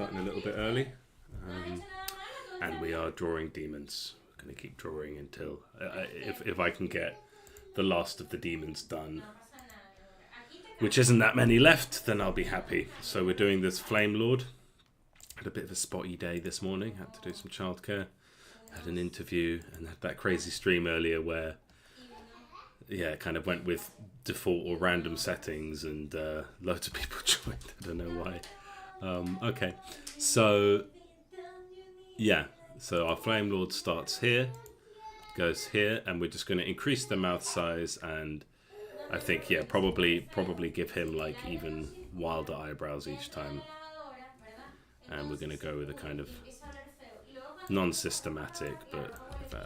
starting a little bit early. And we are drawing demons. We're going to keep drawing until... if I can get the last of the demons done, which isn't that many left, then I'll be happy. So we're doing this Flame Lord. Had a bit of a spotty day this morning. Had to do some childcare. Had an interview and had that crazy stream earlier where, yeah, kind of went with default or random settings and loads of people joined. I don't know why. Okay, so yeah, so our Flame Lord starts here, goes here, and we're just going to increase the mouth size, and I think, yeah, probably give him like even wilder eyebrows each time. And we're going to go with a kind of non-systematic, but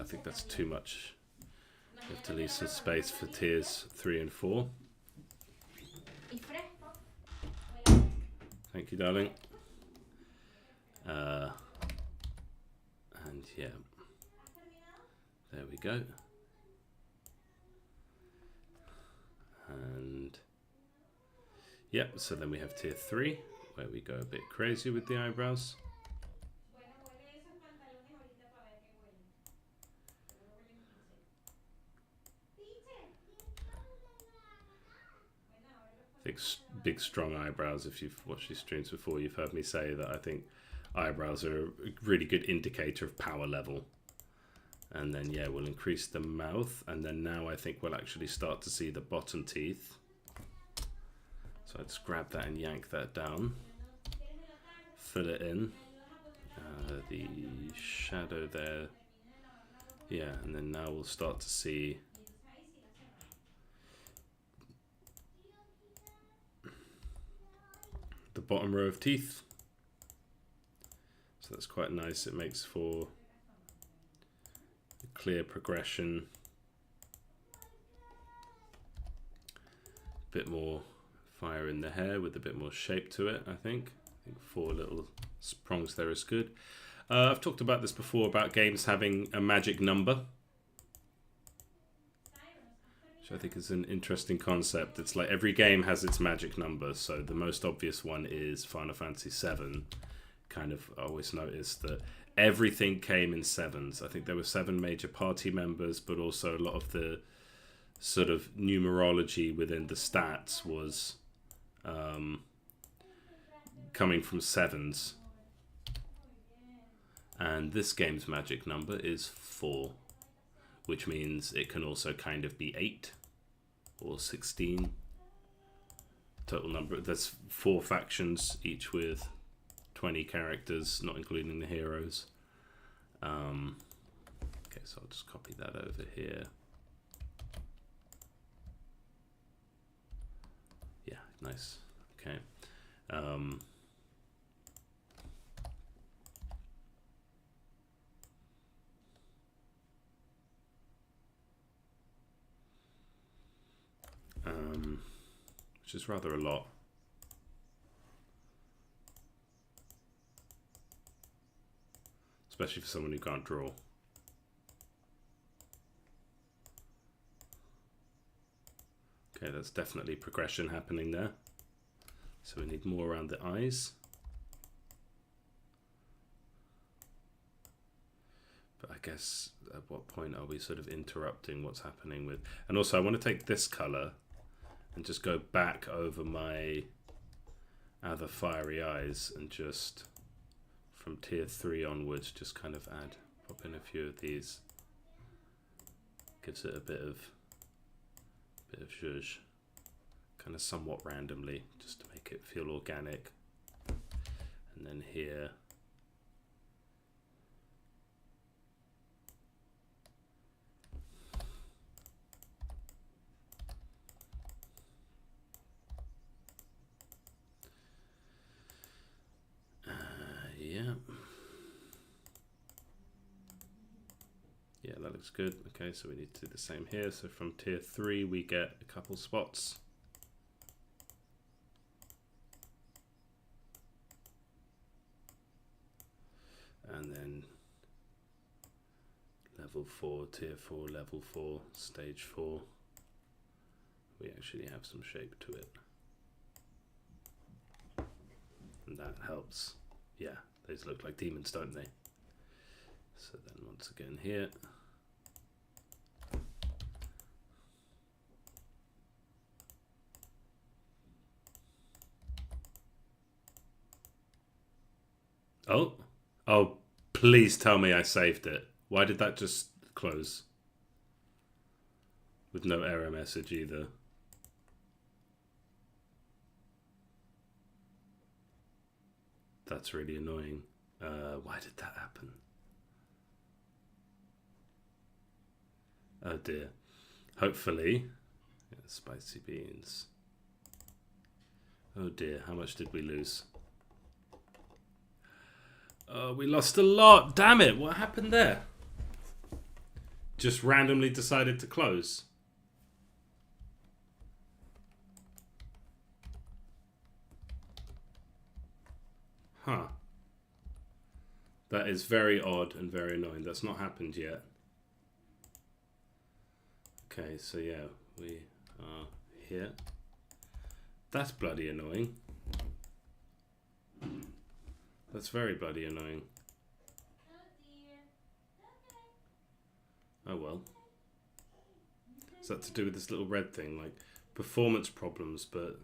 I think that's too much. We have to leave some space for tiers 3 and 4. Thank you, darling. And yeah, there we go. And yep, so then we have tier 3, where we go a bit crazier with the eyebrows. Big strong eyebrows. If you've watched these streams before, you've heard me say that I think eyebrows are a really good indicator of power level. And then yeah, we'll increase the mouth, and then now I think we'll actually start to see the bottom teeth. So I'll just grab that and yank that down, fill it in, the shadow there, yeah, and then now we'll start to see the bottom row of teeth. So that's quite nice. It makes for a clear progression, a bit more fire in the hair with a bit more shape to it. I think 4 little prongs there is good. I've talked about this before, about games having a magic number, which I think is an interesting concept. It's like every game has its magic number. So the most obvious one is Final Fantasy VII. Kind of, I always noticed that everything came in 7s. I think there were 7 major party members, but also a lot of the sort of numerology within the stats was coming from 7s. And this game's magic number is 4, which means it can also kind of be 8 or 16. Total number, there's 4 factions, each with 20 characters, not including the heroes. Okay, so I'll just copy that over here. Yeah, nice. Okay. Which is rather a lot. Especially for someone who can't draw. Okay, that's definitely progression happening there. So we need more around the eyes. But I guess at what point are we sort of interrupting what's happening with... And also I want to take this color and just go back over my other fiery eyes and just from tier 3 onwards just kind of pop in a few of these. Gives it a bit of zhuzh, kind of somewhat randomly, just to make it feel organic. And then here, yeah, that looks good. Okay, so we need to do the same here. So from tier 3 we get a couple spots. And then level 4, tier 4, level 4, stage 4. We actually have some shape to it. And that helps. Yeah, Those look like demons, don't they? So then once again here. Oh. Oh, please tell me I saved it. Why did that just close? With no error message either. That's really annoying. Why did that happen? Oh dear. Hopefully. Yeah, spicy beans. Oh dear, how much did we lose? Oh, we lost a lot. Damn it, what happened there? Just randomly decided to close. Huh. That is very odd and very annoying. That's not happened yet. Okay, so yeah, we are here. That's bloody annoying. That's very bloody annoying. Oh well. Is that to do with this little red thing? Like performance problems, but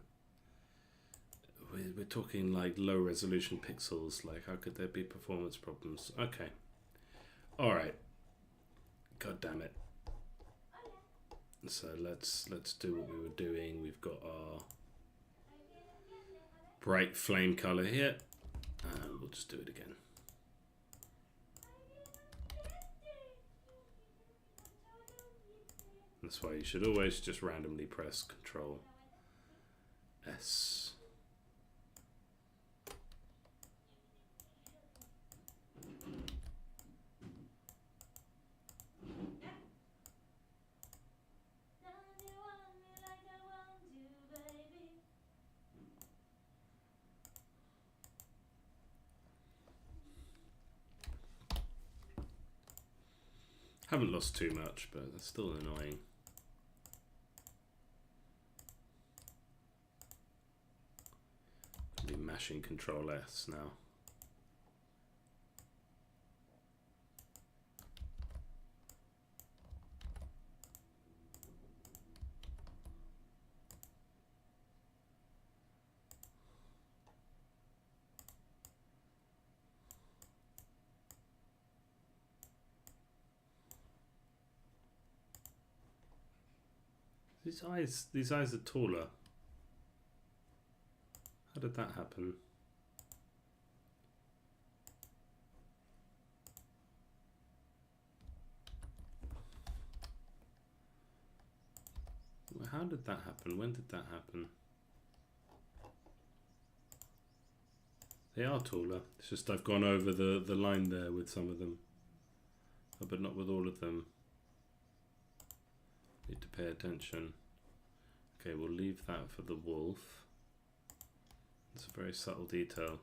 we're talking like low resolution pixels. Like how could there be performance problems? Okay. Alright. God damn it. So let's do what we were doing. We've got our bright flame color here. And we'll just do it again. That's why you should always just randomly press Control S. Haven't lost too much, but that's still annoying. I'll be mashing Control S now. These eyes are taller. How did that happen? How did that happen? When did that happen? They are taller. It's just I've gone over the line there with some of them. Oh, but not with all of them. Need to pay attention. Okay, we'll leave that for the wolf. It's a very subtle detail.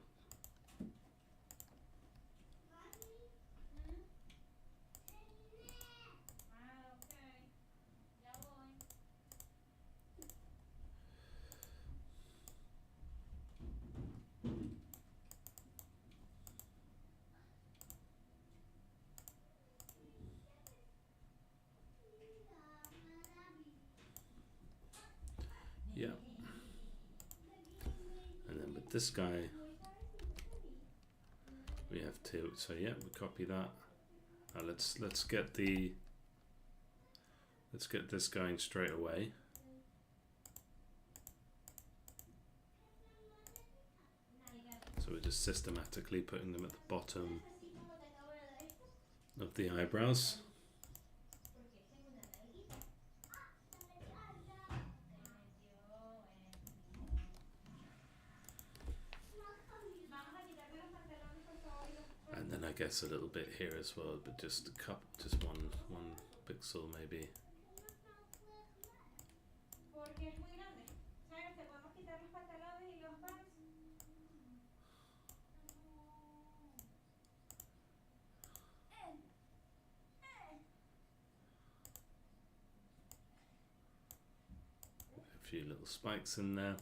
Yeah. And then with this guy, we have to. So yeah, we copy that. Let's get this going straight away. So we're just systematically putting them at the bottom of the eyebrows. And then I guess a little bit here as well, but just a couple, just one pixel maybe. A few little spikes in there.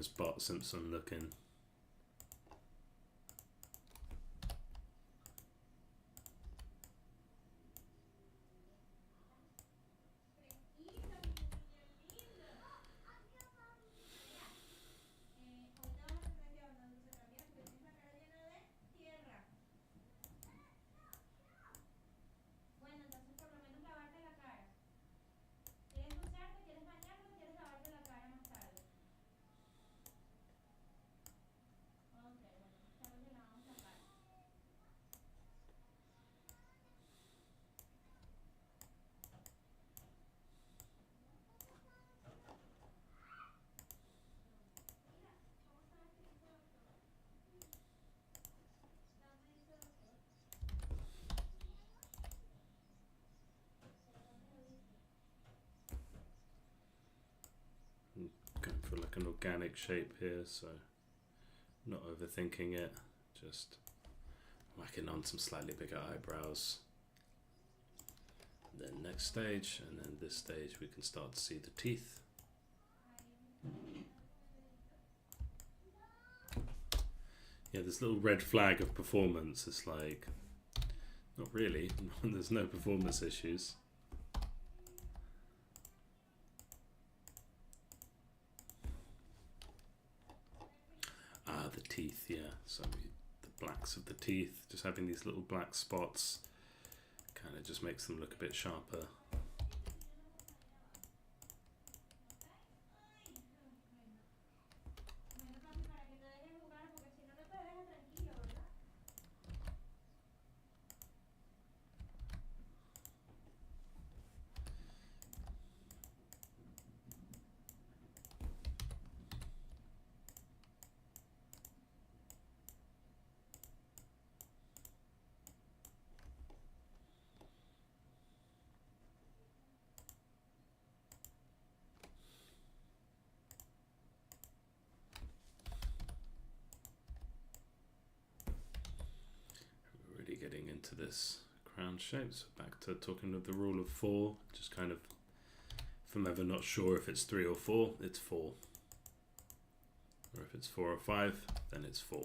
almost Bart Simpson looking. Going for like an organic shape here, so not overthinking it, just whacking on some slightly bigger eyebrows. And then next stage, and then this stage we can start to see the teeth. Yeah, this little red flag of performance is like, not really, there's no performance issues. The teeth, yeah, so the blacks of the teeth, just having these little black spots kind of just makes them look a bit sharper. Getting into this crown shape, so back to talking of the rule of 4, just kind of, if I'm ever not sure if it's 3 or 4, it's 4, or if it's 4 or 5, then it's 4.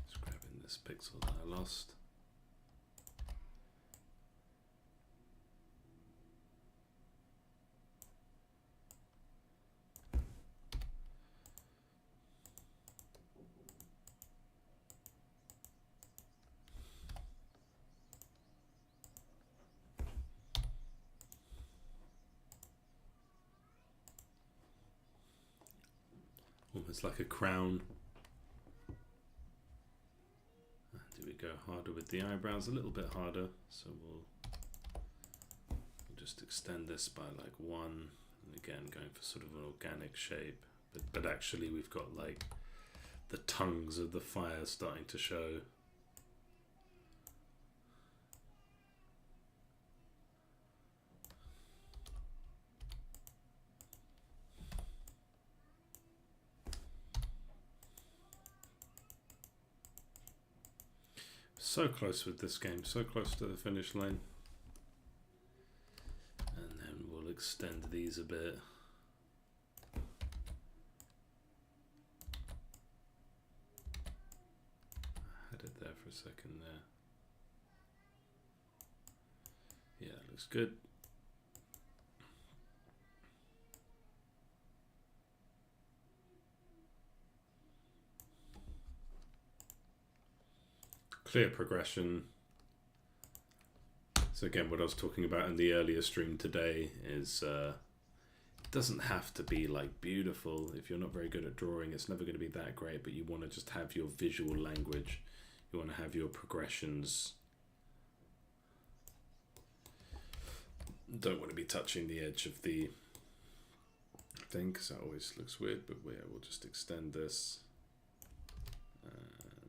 Just grabbing this pixel that I lost. Almost like a crown. Do we go harder with the eyebrows? A little bit harder. So we'll just extend this by like 1. And again, going for sort of an organic shape. But actually we've got like the tongues of the fire starting to show. So close with this game, so close to the finish line. And then we'll extend these a bit. I had it there for a second there. Yeah, it looks good. Clear progression. So again, what I was talking about in the earlier stream today is it doesn't have to be like beautiful. If you're not very good at drawing, it's never going to be that great, but you want to just have your visual language. You want to have your progressions. Don't want to be touching the edge of the thing because that always looks weird, but yeah, we'll just extend this.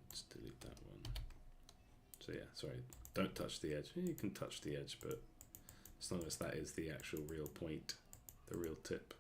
Just delete that one. So yeah, sorry, don't touch the edge. You can touch the edge, but as long as that is the actual real point, the real tip.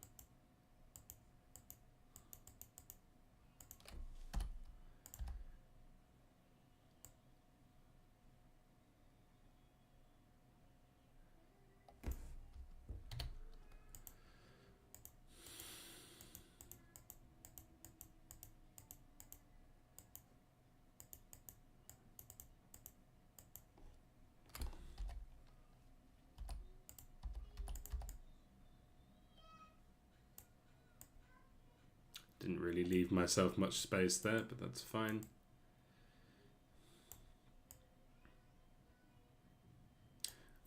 Didn't really leave myself much space there, but that's fine.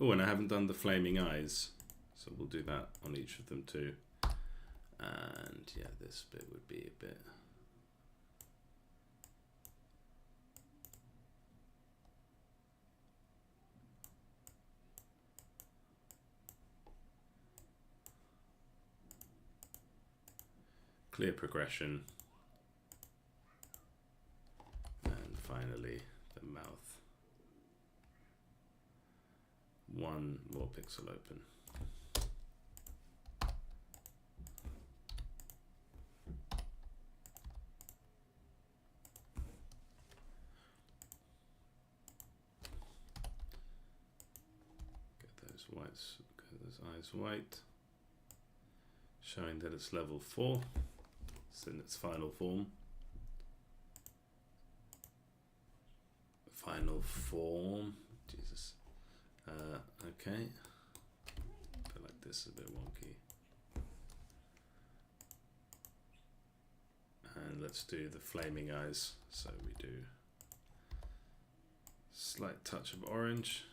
Oh, and I haven't done the flaming eyes, so we'll do that on each of them too. And yeah, this bit would be a bit... clear progression. And finally, the mouth. One more pixel open. Get those whites, get those eyes white. Showing that it's level 4. It's in its final form. Final form. Jesus. Okay. I feel like this is a bit wonky. And let's do the flaming eyes. So we do slight touch of orange.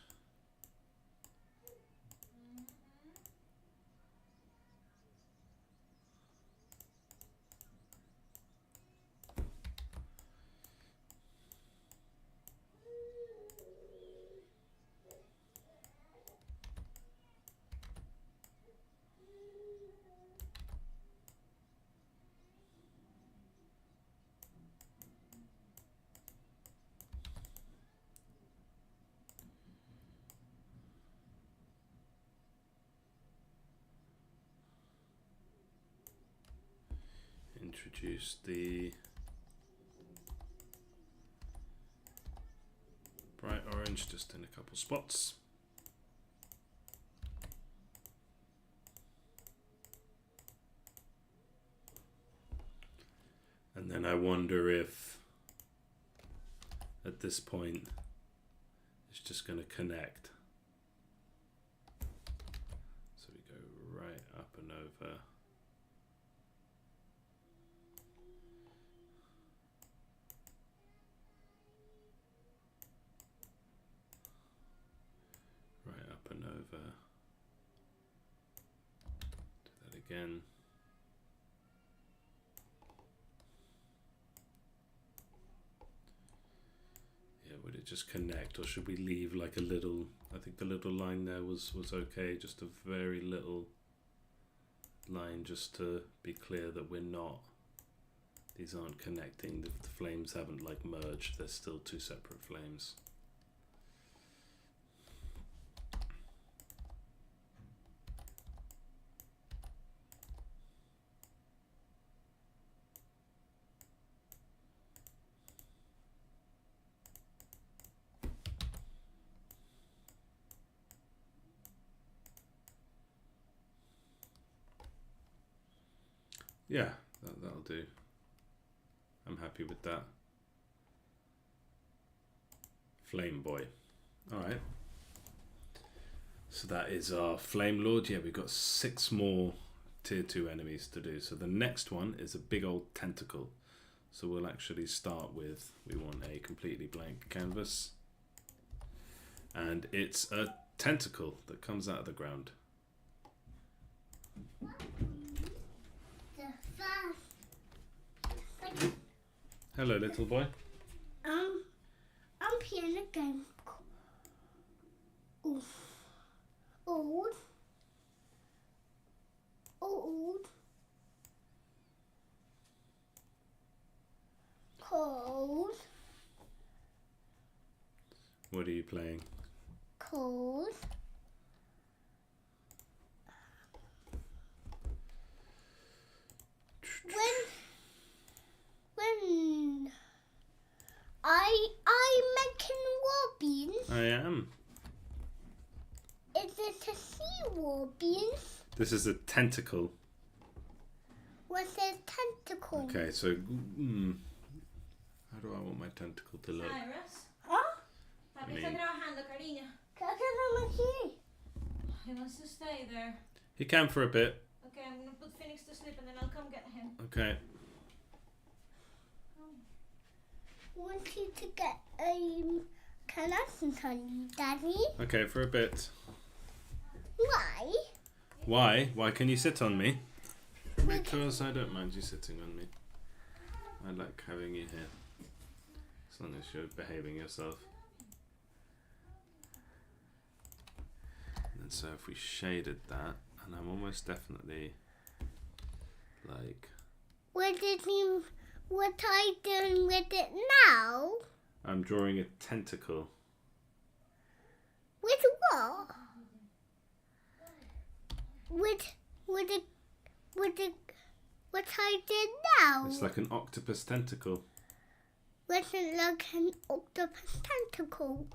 Introduce the bright orange just in a couple spots. And then I wonder if at this point it's just going to connect. So we go right up and over. And over. Do that again. Yeah, would it just connect, or should we leave like a little? I think the little line there was okay. Just a very little line, just to be clear that we're not. These aren't connecting. The flames haven't like merged. They're still two separate flames. Yeah, that'll do. I'm happy with that. Flame Boy. Alright. So that is our Flame Lord. Yeah, we've got 6 more tier 2 enemies to do. So the next one is a big old tentacle. So we'll actually start with, we want a completely blank canvas. And it's a tentacle that comes out of the ground. Hello, little boy. I'm playing a game called What are you playing? Called when I making robins. I am. Is it a sea robins? This is a tentacle. What's a tentacle? Okay, so how do I want my tentacle to look? Cyrus? Huh? Papi I ska mean- dra och handla Carina. He wants to stay there. He can for a bit. Okay, I'm gonna put Phoenix to sleep and then I'll come get him. Okay. want you to get can I sit on you, Daddy? Okay, for a bit. Why? Why? Why can you sit on me? Because I don't mind you sitting on me. I like having you here. As long as you're behaving yourself. And so if we shaded that, and I'm almost definitely like... What are you doing with it now? I'm drawing a tentacle. With what? With what I did now? It's like an octopus tentacle. Wasn't like an octopus tentacle.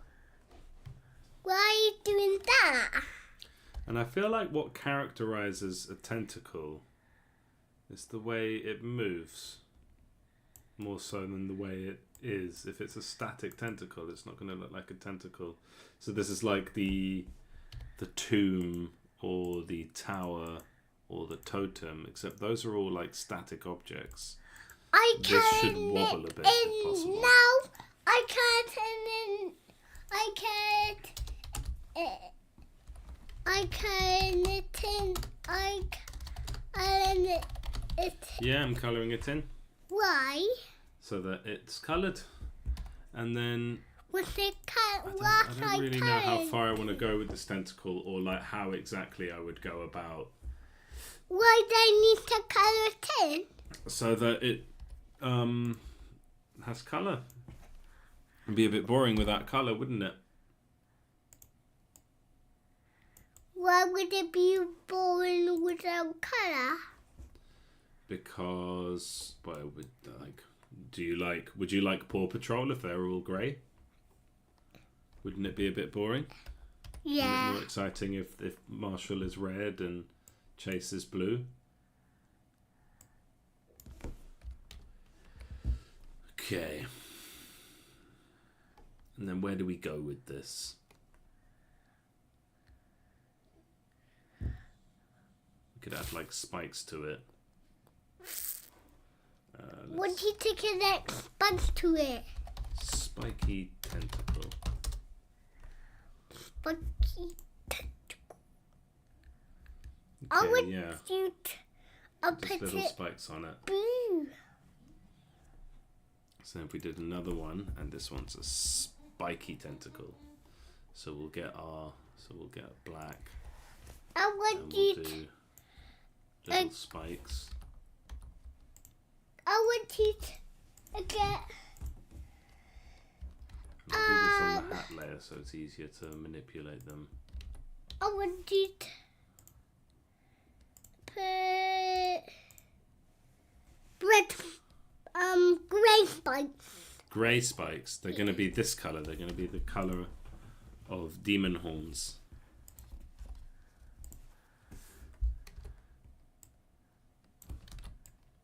Why are you doing that? And I feel like what characterizes a tentacle is the way it moves, more so than the way it is. If it's a static tentacle, it's not going to look like a tentacle. So this is like the tomb or the tower or the totem, except those are all like static objects. I This should can wobble a bit if possible. now. I can't and then I can it. Yeah, I'm colouring it in Why? so that it's coloured. And then Was it cut? I don't really know how far I want to go with this tentacle, or like how exactly I would go about Why do I need to color it in? so that it has colour. It'd be a bit boring without colour, wouldn't it? Why would it be boring without color? Because, well, would you like Paw Patrol if they were all grey? Wouldn't it be a bit boring? Yeah. More exciting if Marshall is red and Chase is blue. Okay. And then where do we go with this? We could add like spikes to it. What do you think the next bunch to it? Spiky tentacle. Spiky tentacle. I Okay, would yeah. I'll Just put little it spikes on it. blue. So if we did another one, and this one's a spiky tentacle, so we'll get black, I and want we'll you do little spikes. I want you to get I'll do this on the hat layer, so it's easier to manipulate them. I want you to put grey spikes. Grey spikes. They're going to be this color. They're going to be the color of demon horns.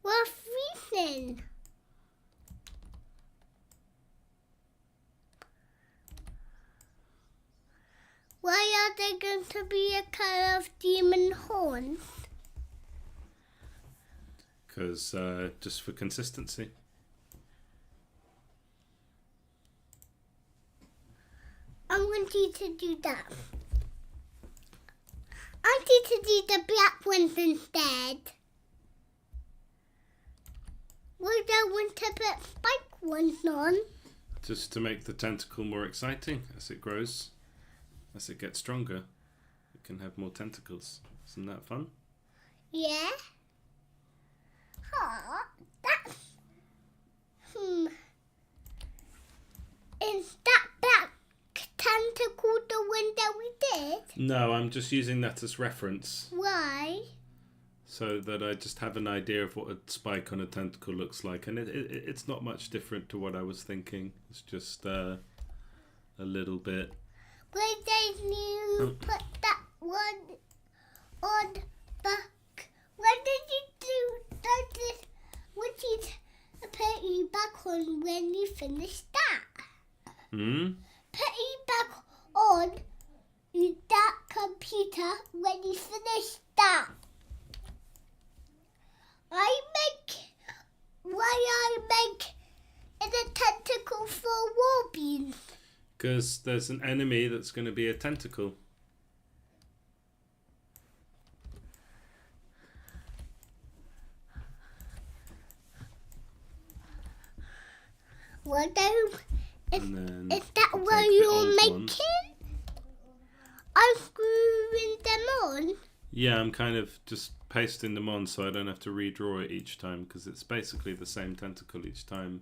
What reason? Why are they going to be a color of demon horns? Because just for consistency. I want you to do that. I want you to do the black ones instead. We don't want to put spike ones on. Just to make the tentacle more exciting as it grows, as it gets stronger. It can have more tentacles. Isn't that fun? Yeah. Oh, that's... Is that black tentacle the one that we did? No, I'm just using that as reference Why? so that I just have an idea of what a spike on a tentacle looks like. And it's not much different to what I was thinking. It's just a little bit. Why did you put that one on back? What did you do? What did you put you back on when you finished that? Put you back on that computer when you finish that. Why I make a tentacle for Warbean? Because there's an enemy that's going to be a tentacle. Well, then, And then is that you can what take the you're old making? ones. I'm screwing them on. Yeah, I'm kind of just pasting them on so I don't have to redraw it each time because it's basically the same tentacle each time.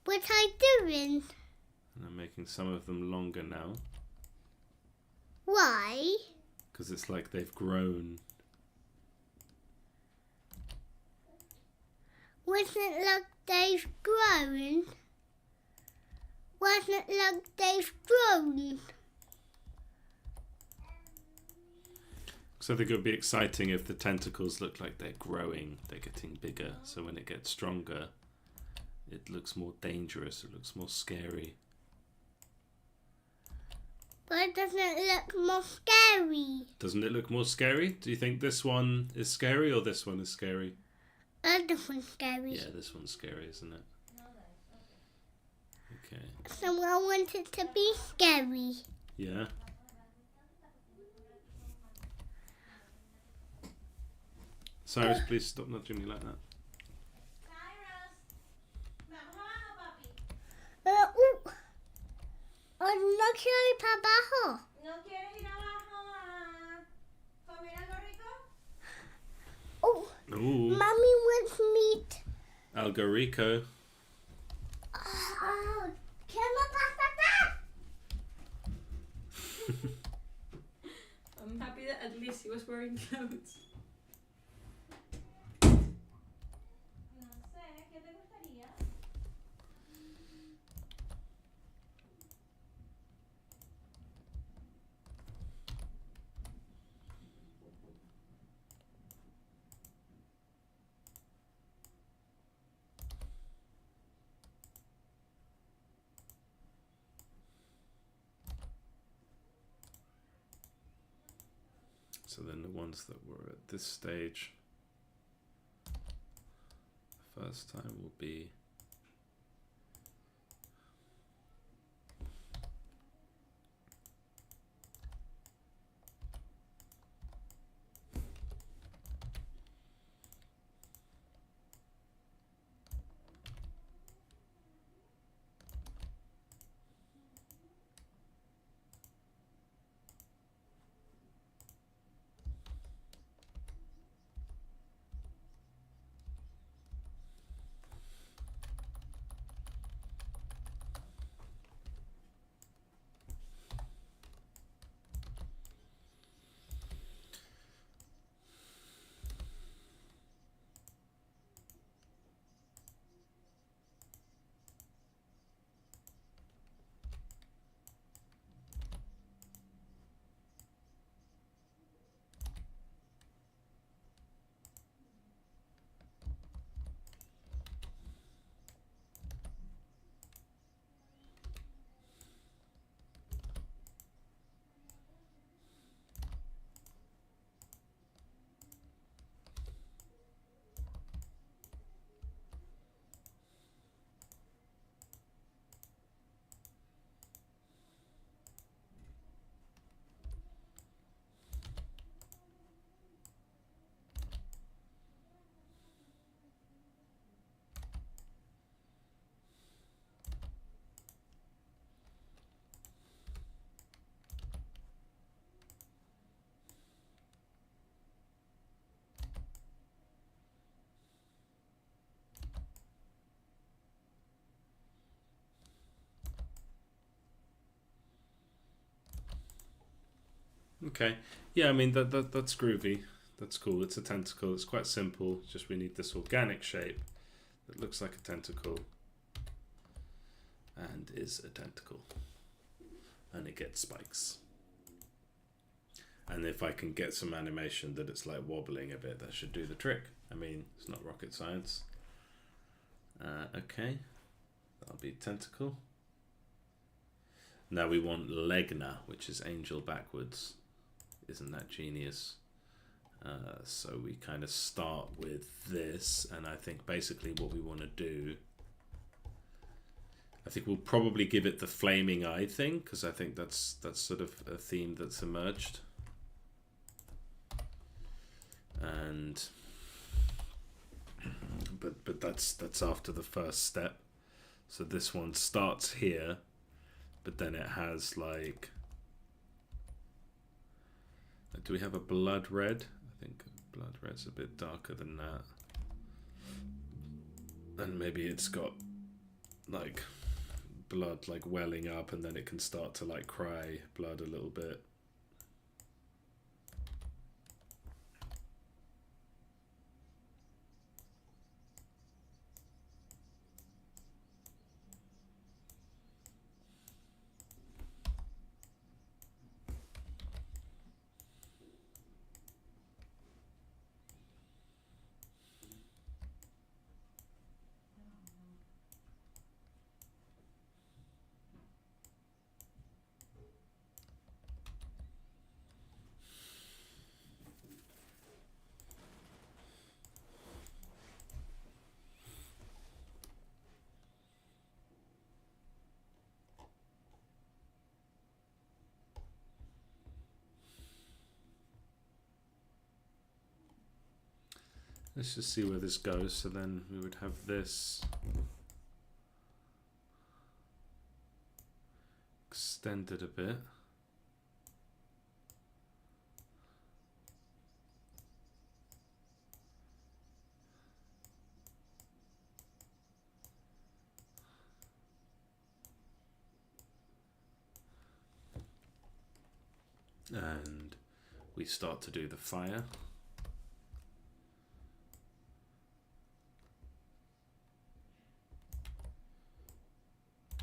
What I doing? And I'm making some of them longer now Why? because it's like they've grown. Wasn't like they've grown. Wasn't like they've grown. So I think it would be exciting if the tentacles look like they're growing, they're getting bigger. So when it gets stronger, it looks more dangerous, it looks more scary. But it doesn't look more scary. Doesn't it look more scary? Do you think this one is scary or this one is scary? Other one's scary. Yeah, this one's scary, isn't it? Okay. So I want it to be scary. Yeah. Cyrus, please stop nudging me like that. Ooh. No quiero ir para abajo. ¿No quieres ir abajo a comer algo rico? Oh, Ooh, Mommy wants meat. Algo Rico. Oh, can I pass that? I'm happy that at least he was wearing clothes. No sé, ¿qué te gustaría? So then the ones that were at this stage, the first time will be okay. Yeah, I mean that's groovy. That's cool. It's a tentacle. It's quite simple. Just we need this organic shape that looks like a tentacle and is a tentacle, and it gets spikes. And if I can get some animation that it's like wobbling a bit, that should do the trick. I mean, it's not rocket science. Okay, that'll be tentacle. Now we want Legna, which is angel backwards. Isn't that genius? So we kind of start with this, and I think basically what we want to do, I think we'll probably give it the flaming eye thing, because I think that's sort of a theme that's emerged. And but that's after the first step. So this one starts here, but then it has like, do we have a blood red? I think blood red's a bit darker than that. And maybe it's got like blood like welling up, and then it can start to like cry blood a little bit. Let's just see where this goes. So then we would have this extended a bit. And we start to do the fire.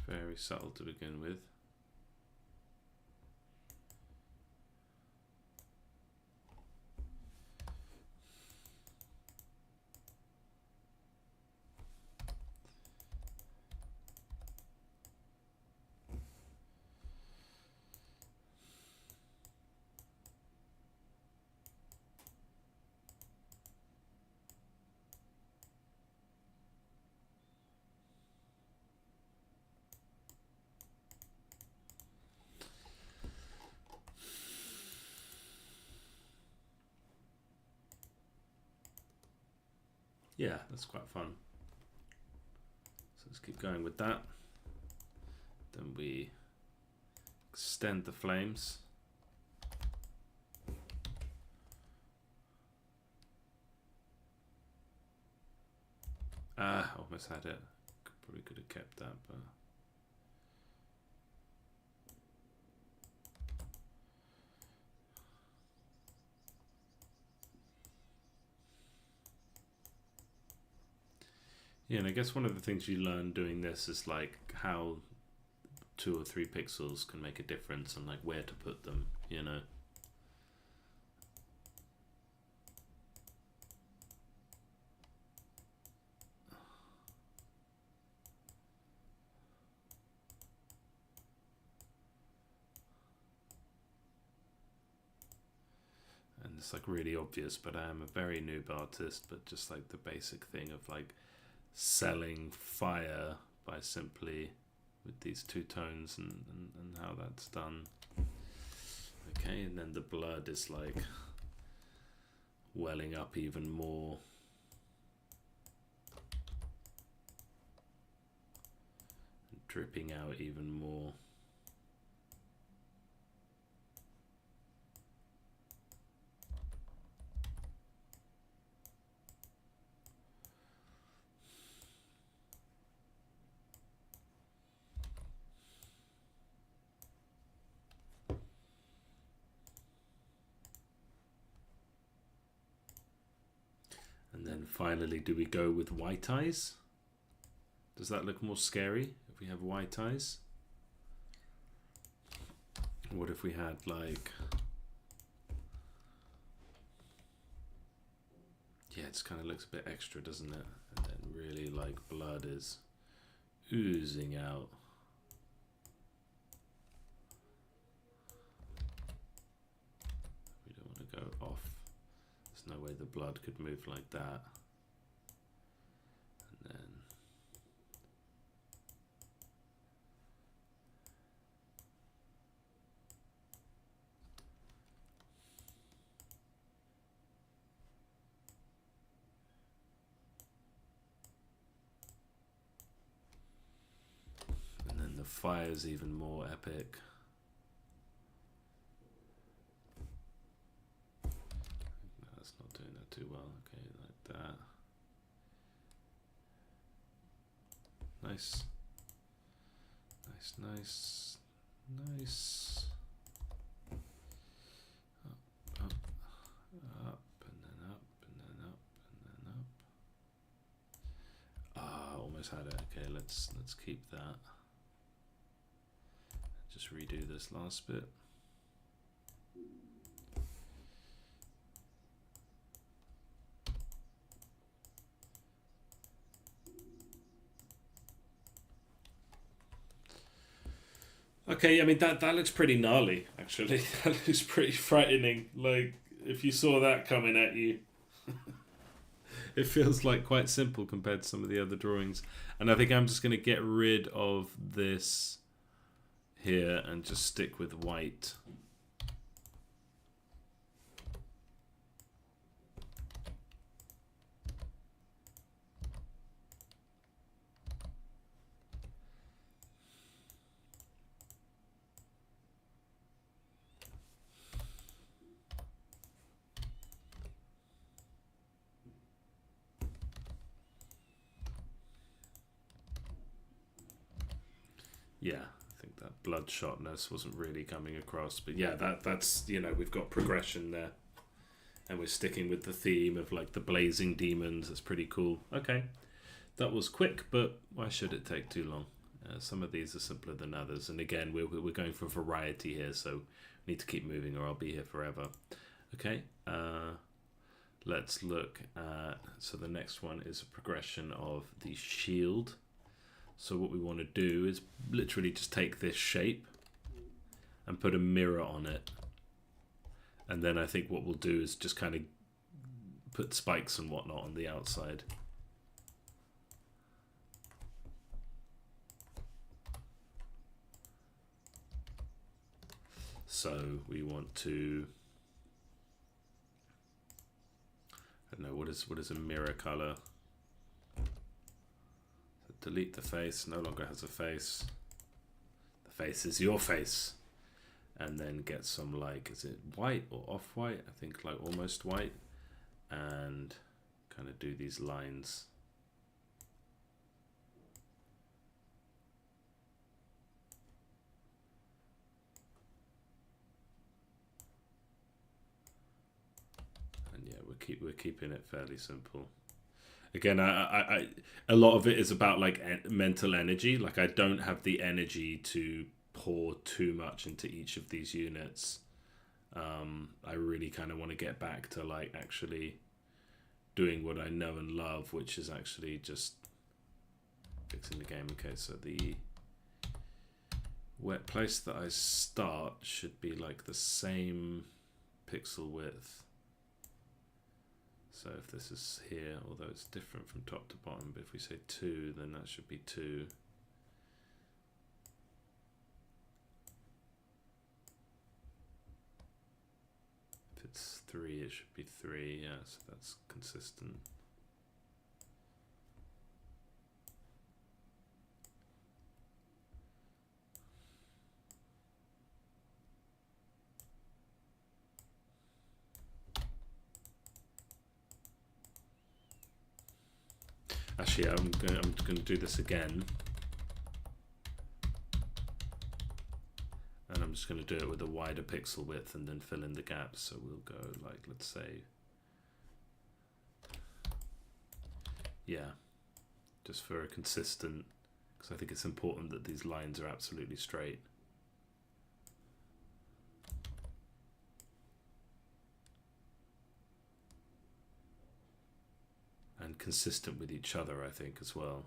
Very subtle to begin with. Yeah, that's quite fun. So let's keep going with that. Then we extend the flames. Almost had it. Probably could have kept that, but yeah, and I guess one of the things you learn doing this is like how 2 or 3 pixels can make a difference, and like where to put them, you know. And it's like really obvious, but I am a very noob artist, but just like the basic thing of like selling fire by simply with these 2 tones and how that's done. Okay, and then the blood is like welling up even more. Dripping out even more. And then finally, do we go with white eyes? Does that look more scary if we have white eyes? What if we had like, yeah, it kind of looks a bit extra, doesn't it? And then really like blood is oozing out. We don't want to go off There's no way the blood could move like that. And then the fire's even more epic. No, that's not doing that too well. Okay, like that. Nice. Nice, nice, nice. Up, up, up, and then up, and then up, and then up. Ah, almost had it. Okay, let's keep that. Just redo this last bit. Okay, I mean that looks pretty gnarly actually. That looks pretty frightening. Like if you saw that coming at you. It feels like quite simple compared to some of the other drawings. And I think I'm just going to get rid of this here and just stick with white. Yeah, I think that bloodshotness wasn't really coming across, but yeah, that's you know, we've got progression there, and we're sticking with the theme of like the blazing demons. It's pretty cool. Okay, that was quick, but why should it take too long? Some of these are simpler than others, and again, we're going for variety here, so we need to keep moving, or I'll be here forever. Okay, let's look at. So the next one is a progression of the shield. So what we want to do is literally just take this shape and put a mirror on it. And then I think what we'll do is just kind of put spikes and whatnot on the outside. So we want to, I don't know, what is a mirror color? Delete the face, no longer has a face. The face is your face. And then get some, like, is it white or off-white? I think like almost white. And kind of do these lines. And yeah, we're keeping it fairly simple. Again, I a lot of it is about like mental energy. Like I don't have the energy to pour too much into each of these units. I really kind of want to get back to like actually doing what I know and love, which is actually just fixing the game. Okay, so the wet place that I start should be like the same pixel width. So if this is here, although it's different from top to bottom, but if we say 2, then that should be 2. If it's 3, it should be 3, yeah, so that's consistent. Actually, I'm going to do this again. And I'm just going to do it with a wider pixel width and then fill in the gaps. So we'll go like, let's say, yeah, just for a consistent, because I think it's important that these lines are absolutely straight. And consistent with each other, I think, as well.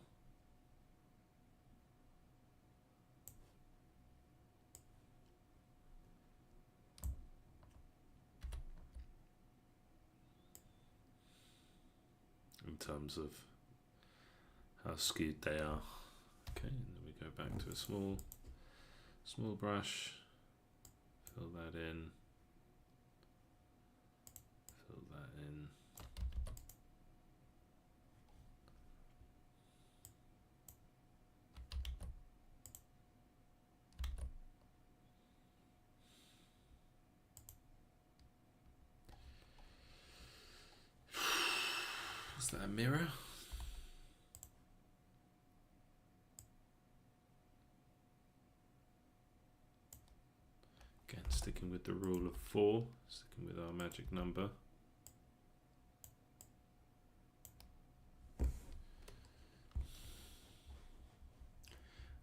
terms of how skewed they are. Okay, and then we go back to a small brush, fill that in, fill that in. Is that a mirror? Again, sticking with the rule of 4, sticking with our magic number.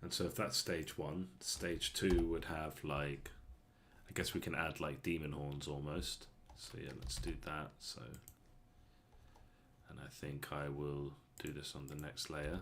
And so if that's stage 1, stage 2 would have like, I guess we can add like demon horns almost. So yeah, let's do that. So, and I think I will do this on the next layer.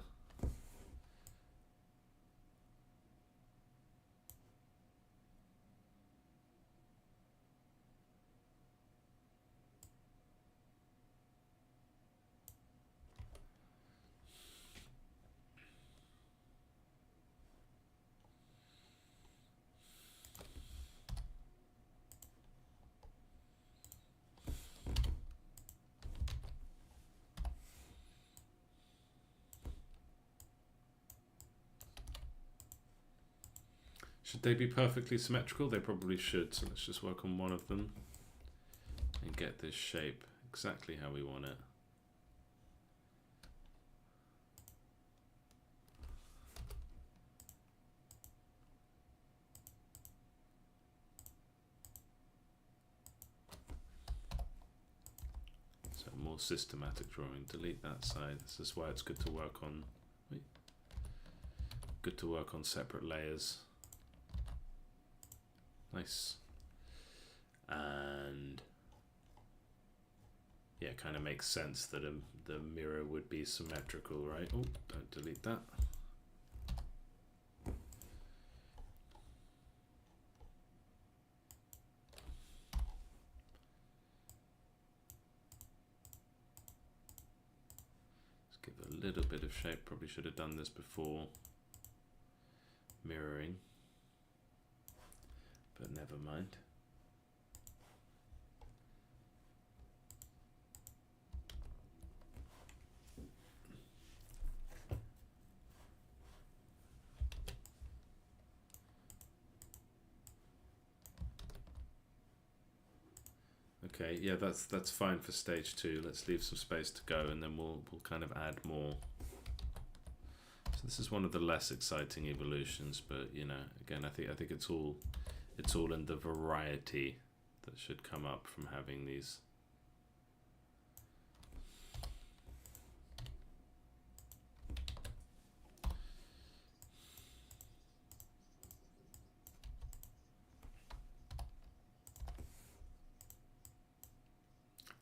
Should they be perfectly symmetrical? They probably should, so let's just work on one of them and get this shape exactly how we want it. So more systematic drawing. Delete that side. This is why it's good to work on separate layers. Nice. And yeah, it kind of makes sense that the mirror would be symmetrical, right? Oh, don't delete that. Let's give a little bit of shape. Probably should have done this before mirroring. But never mind. Okay, yeah, that's fine for stage 2. Let's leave some space to go, and then we'll kind of add more. So this is one of the less exciting evolutions, but you know, again, I think it's all in the variety that should come up from having these.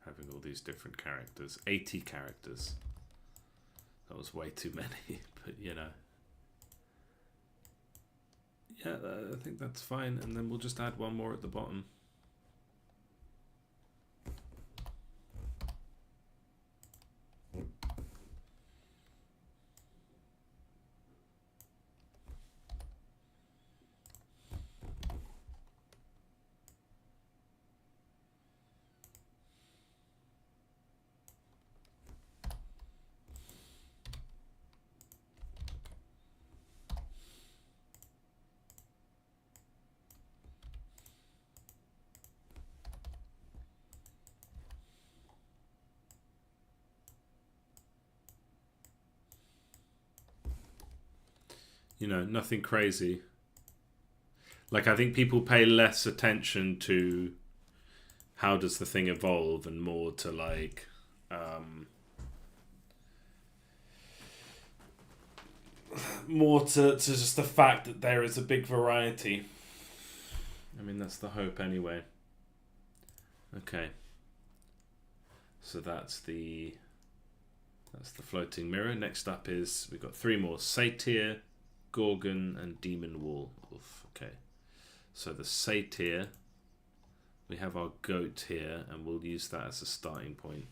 Having all these different characters, 80 characters. That was way too many, but you know. Yeah, I think that's fine, and then we'll just add one more at the bottom. You know, nothing crazy. Like, I think people pay less attention to how does the thing evolve and more to like more to just the fact that there is a big variety. I mean, that's the hope anyway. Okay. So that's the floating mirror. Next up is, we've got 3 more: Satyr, Gorgon, and Demon Wolf. Okay. So the Satyr, we have our goat here, and we'll use that as a starting point.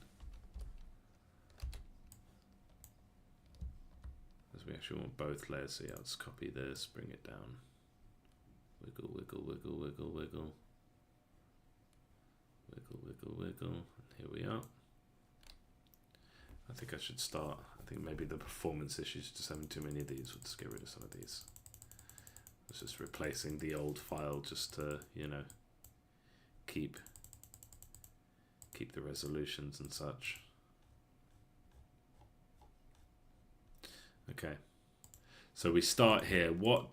we actually want both layers. So yeah, let's copy this, bring it down. Wiggle, wiggle, wiggle, wiggle, wiggle. Wiggle, wiggle, wiggle. And here we are. I think I should start. I think maybe the performance issues, just having too many of these. We'll just get rid of some of these. It's just replacing the old file just to, you know, keep the resolutions and such. Okay. So we start here. What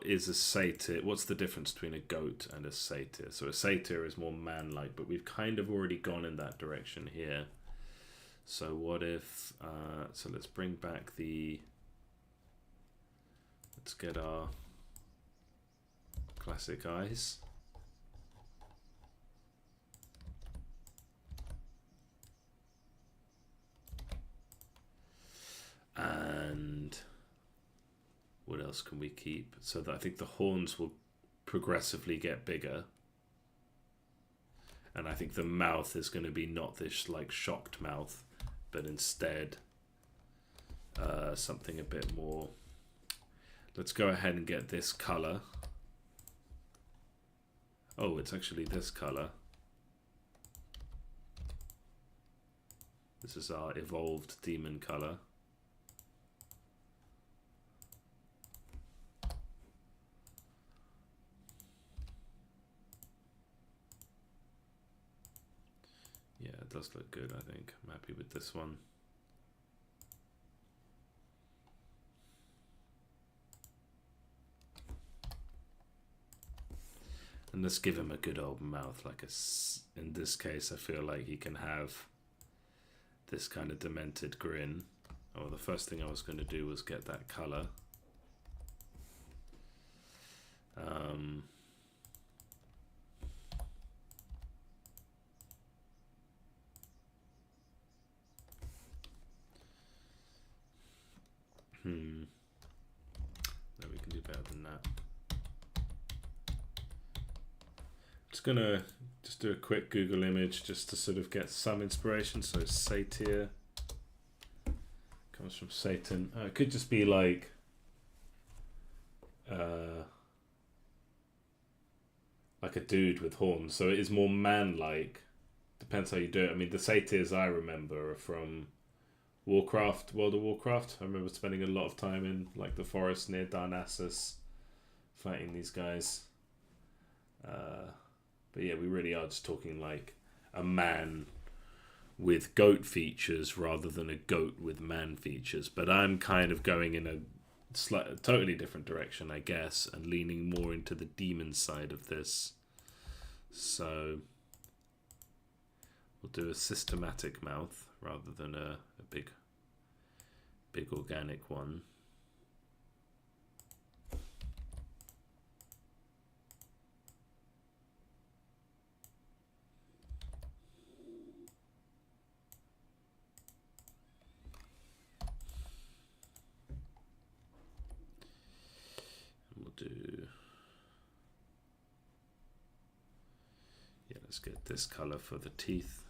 is a satyr? What's the difference between a goat and a satyr? So a satyr is more man-like, but we've kind of already gone in that direction here. So what if, so let's bring back the, let's get our classic eyes. And what else can we keep? So that I think the horns will progressively get bigger. And I think the mouth is going to be not this like shocked mouth, but instead something a bit more. Let's go ahead and get this color. Oh, it's actually this color. This is our evolved demon color. Yeah, it does look good, I think. I'm happy with this one. And let's give him a good old mouth. Like in this case, I feel like he can have this kind of demented grin. Oh, the first thing I was going to do was get that color. No, we can do better than that. Just gonna do a quick Google image just to sort of get some inspiration. So satyr comes from Satan. It could just be like a dude with horns. So it is more man-like. Depends how you do it. I mean, the satyrs I remember are from Warcraft, World of Warcraft. I remember spending a lot of time in like the forest near Darnassus fighting these guys. But yeah, we really are just talking like a man with goat features rather than a goat with man features. But I'm kind of going in a totally different direction, I guess, and leaning more into the demon side of this. So we'll do a systematic mouth rather than a big organic one. Let's get this color for the teeth.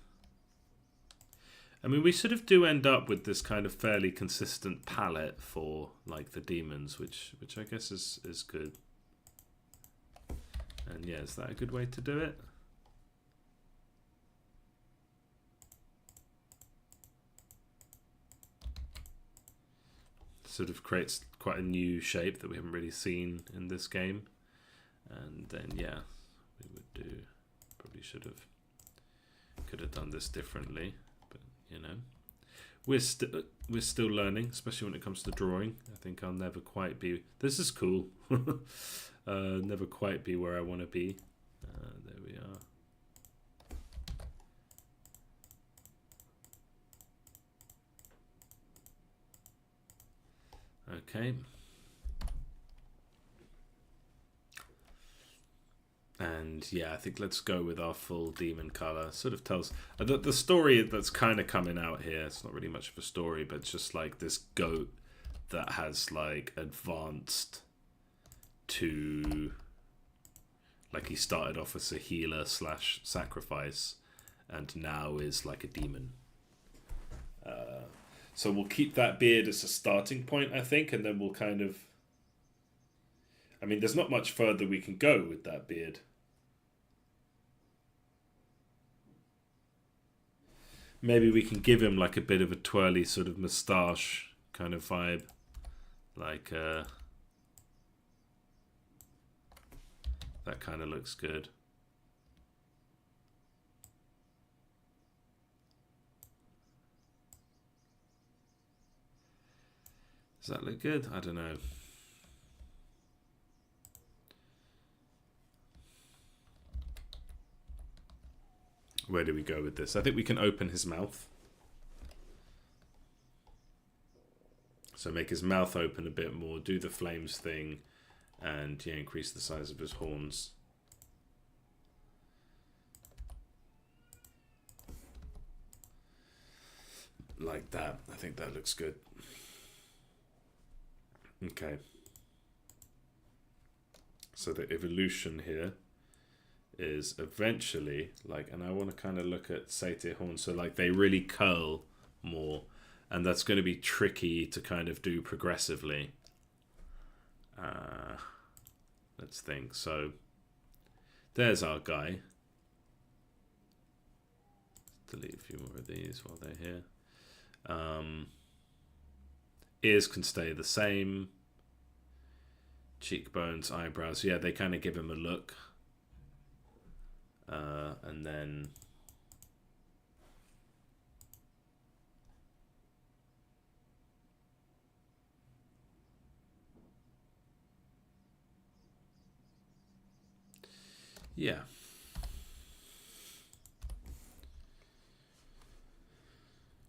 I mean, we sort of do end up with this kind of fairly consistent palette for like the demons, which I guess is good. And yeah, is that a good way to do it? Sort of creates quite a new shape that we haven't really seen in this game. And then yeah, we would do, probably could have done this differently, but you know, we're still learning, especially when it comes to drawing. I think I'll never quite be, this is cool, never quite be where I want to be. There we are. Okay. And yeah, I think let's go with our full demon color. Sort of tells the story that's kind of coming out here. It's not really much of a story, but it's just like this goat that has like advanced to, like, he started off as a healer / sacrifice and now is like a demon. So we'll keep that beard as a starting point, I think, and then we'll kind of... I mean, there's not much further we can go with that beard. Maybe we can give him like a bit of a twirly sort of moustache kind of vibe. Like, that kind of looks good. Does that look good? I don't know. Where do we go with this? I think we can open his mouth. So make his mouth open a bit more, do the flames thing, and yeah, increase the size of his horns. Like that. I think that looks good. Okay. So the evolution here is eventually, like, and I want to kind of look at satyr horns, so like they really curl more, and that's going to be tricky to kind of do progressively. Let's think. So there's our guy. Delete a few more of these while they're here. Ears can stay the same. Cheekbones, eyebrows, yeah, they kind of give him a look. And then yeah.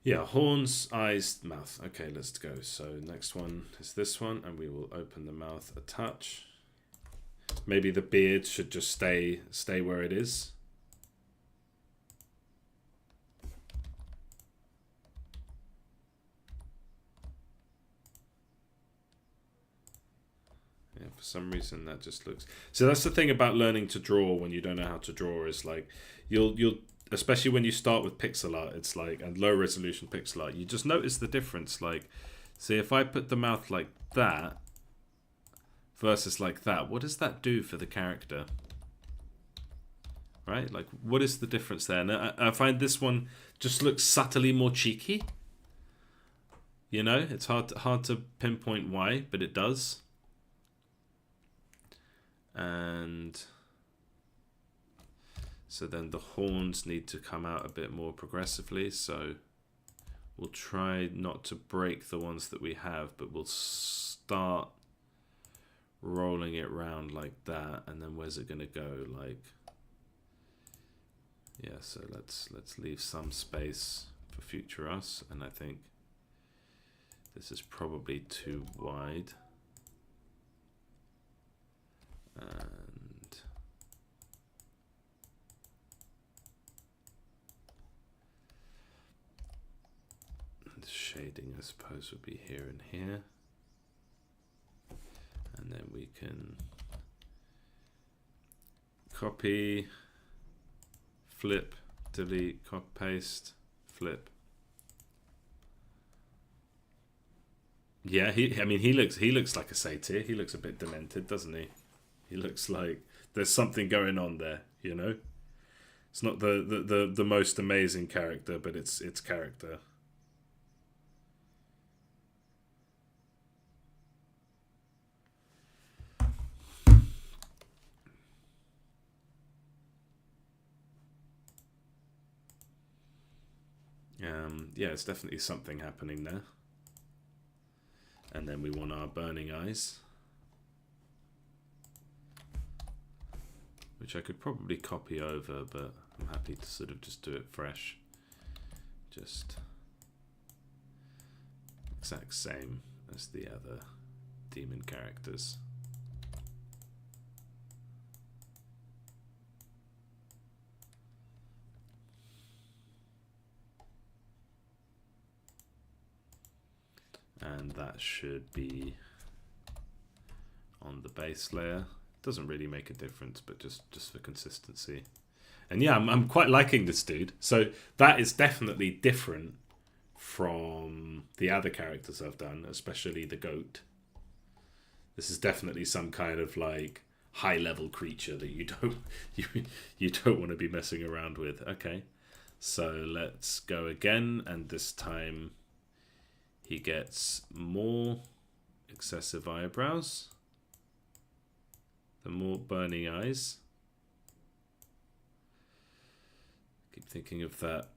Yeah, horns, eyes, mouth. Okay, let's go. So next one is this one, and we will open the mouth a touch. Maybe the beard should just stay where it is. Yeah, for some reason that just looks... So that's the thing about learning to draw when you don't know how to draw, is like you'll especially when you start with pixel art, it's like, and low resolution pixel art, you just notice the difference. Like, see, if I put the mouth like that versus like that, what does that do for the character? Right? Like, what is the difference there? And I find this one just looks subtly more cheeky. You know, it's hard to pinpoint why, but it does. And so then the horns need to come out a bit more progressively. So we'll try not to break the ones that we have, but we'll start rolling it round like that. And then where's it going to go? Like, yeah, so let's leave some space for future us. And I think this is probably too wide. And the shading, I suppose, would be here and here. And then we can copy, flip, delete, copy, paste, flip. Yeah, I mean, he looks like a satyr. He looks a bit demented, doesn't he? He looks like there's something going on there, you know? It's not the most amazing character, but it's character. Yeah, it's definitely something happening there. And then we want our burning eyes, which I could probably copy over, but I'm happy to sort of just do it fresh. Just exact same as the other demon characters. And that should be on the base layer. Doesn't really make a difference, but just for consistency. And yeah, I'm quite liking this dude. So that is definitely different from the other characters I've done, especially the goat. This is definitely some kind of like high level creature that you don't want to be messing around with. Okay, so let's go again, and this time he gets more excessive eyebrows, the more burning eyes. Keep thinking of that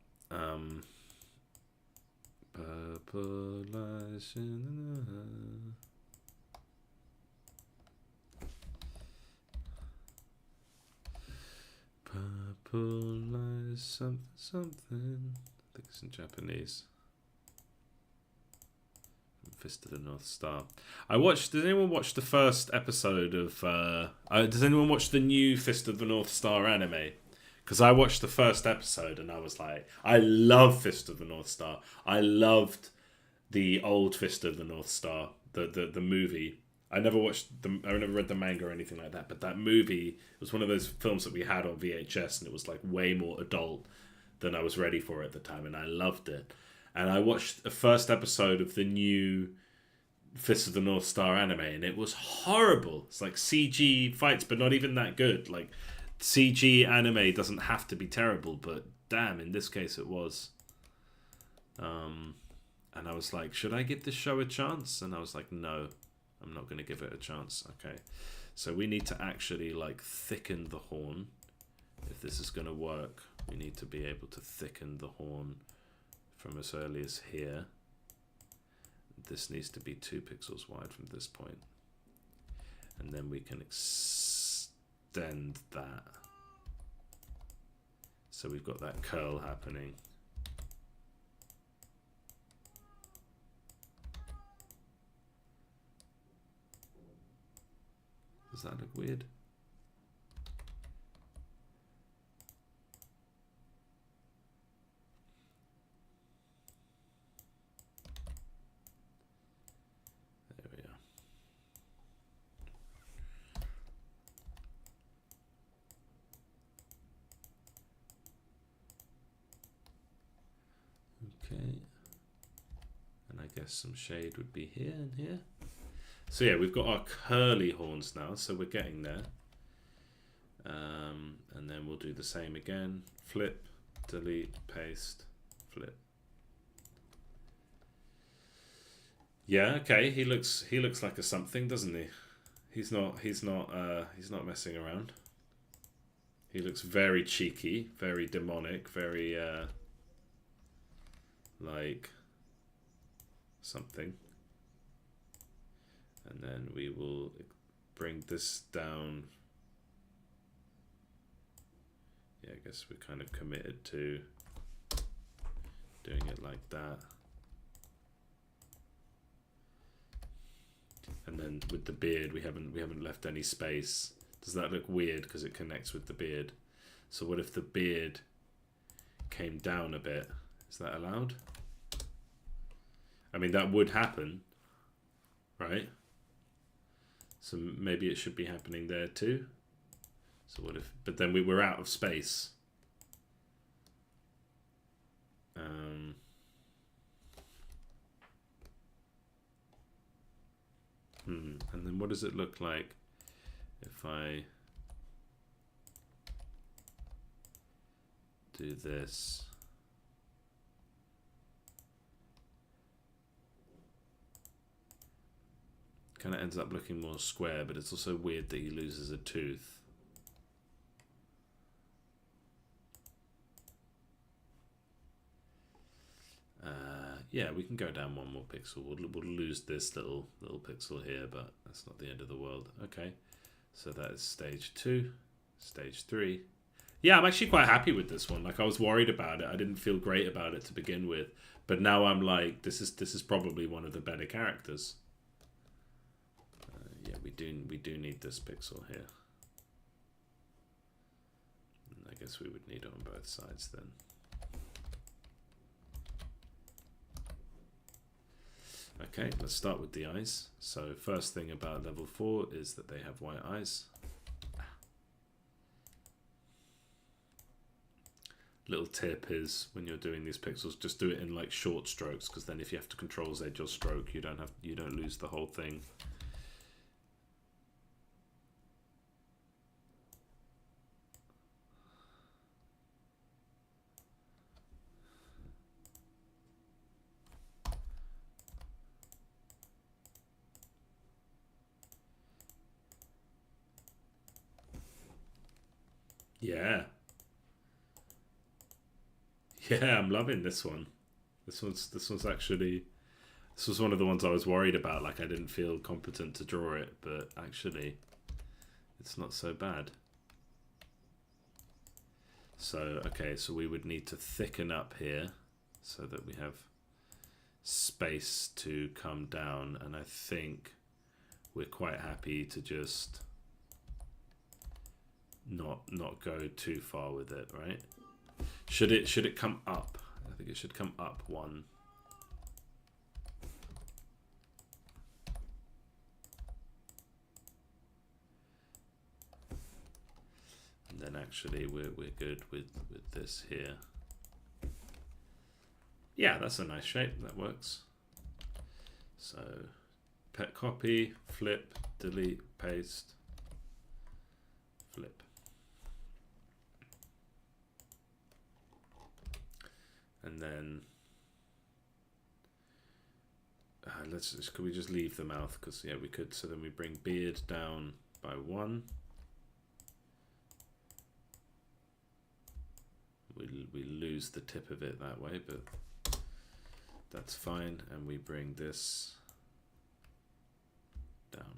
purple eyes in the purple eyes something something. I think it's in Japanese. Fist of the North Star. Did anyone watch the first episode of does anyone watch the new Fist of the North Star anime? Because I watched the first episode and I was like, I love Fist of the North Star. I loved the old Fist of the North Star, the movie. I never read the manga or anything like that, but that movie was one of those films that we had on VHS, and it was like way more adult than I was ready for at the time, and I loved it. And I watched the first episode of the new Fist of the North Star anime, and it was horrible. It's like CG fights, but not even that good. Like, CG anime doesn't have to be terrible, but damn, in this case it was. And I was like, should I give this show a chance? And I was like, no, I'm not going to give it a chance. Okay, so we need to actually like thicken the horn. If this is going to work, we need to be able to thicken the horn from as early as here. This needs to be 2 pixels wide from this point, and then we can extend that so we've got that curl happening. Does that look weird? There we are. Okay. And I guess some shade would be here and here. So yeah, we've got our curly horns now, so we're getting there. And then we'll do the same again. Flip, delete, paste, flip. Yeah, okay. He looks like a something, doesn't he? He's not messing around. He looks very cheeky, very demonic, very like something. And then we will bring this down. Yeah, I guess we're kind of committed to doing it like that. And then with the beard, we haven't left any space. Does that look weird because it connects with the beard? So what if the beard came down a bit? Is that allowed? I mean, that would happen, right? So maybe it should be happening there too. So what if? But then we were out of space. And then what does it look like if I do this? Kind of ends up looking more square, but it's also weird that he loses a tooth. Yeah, we can go down 1 more pixel. We'll lose this little pixel here, but that's not the end of the world. Okay, so that is stage 2, stage 3. Yeah, I'm actually quite happy with this one. Like, I was worried about it. I didn't feel great about it to begin with, but now I'm like, this is probably one of the better characters. Yeah, we do need this pixel here. I guess we would need it on both sides then. Okay, let's start with the eyes. So first thing about level 4 is that they have white eyes. little tip is when you're doing these pixels, just do it in like short strokes, because then if you have to control Z or stroke, you don't lose the whole thing. Yeah. Yeah, I'm loving this one. This was actually, this was one of the ones I was worried about, like I didn't feel competent to draw it, but actually it's not so bad. So, okay, so we would need to thicken up here so that we have space to come down, and I think we're quite happy to just not go too far with it, right? Should it come up? I think it should come up one. And then actually we're good with this here. Yeah, that's a nice shape, that works. So pet copy, flip, delete, paste, flip. And then could we just leave the mouth, because yeah we could. So then we bring beard down by 1. We lose the tip of it that way, but that's fine. And we bring this down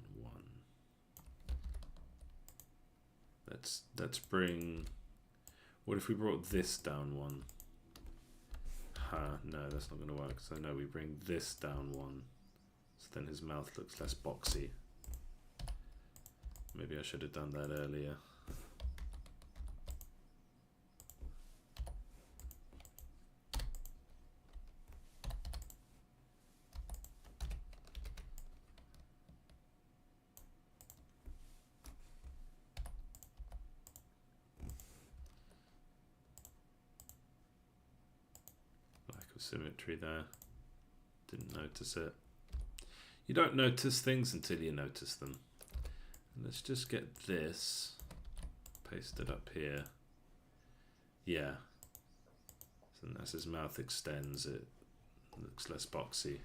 1. Let's bring, what if we brought this down 1? No, that's not going to work. So no, we bring this down 1. So then his mouth looks less boxy. Maybe I should have done that earlier. Symmetry there. Didn't notice it. You don't notice things until you notice them. And let's just get this pasted up here. Yeah. So as his mouth extends, it looks less boxy.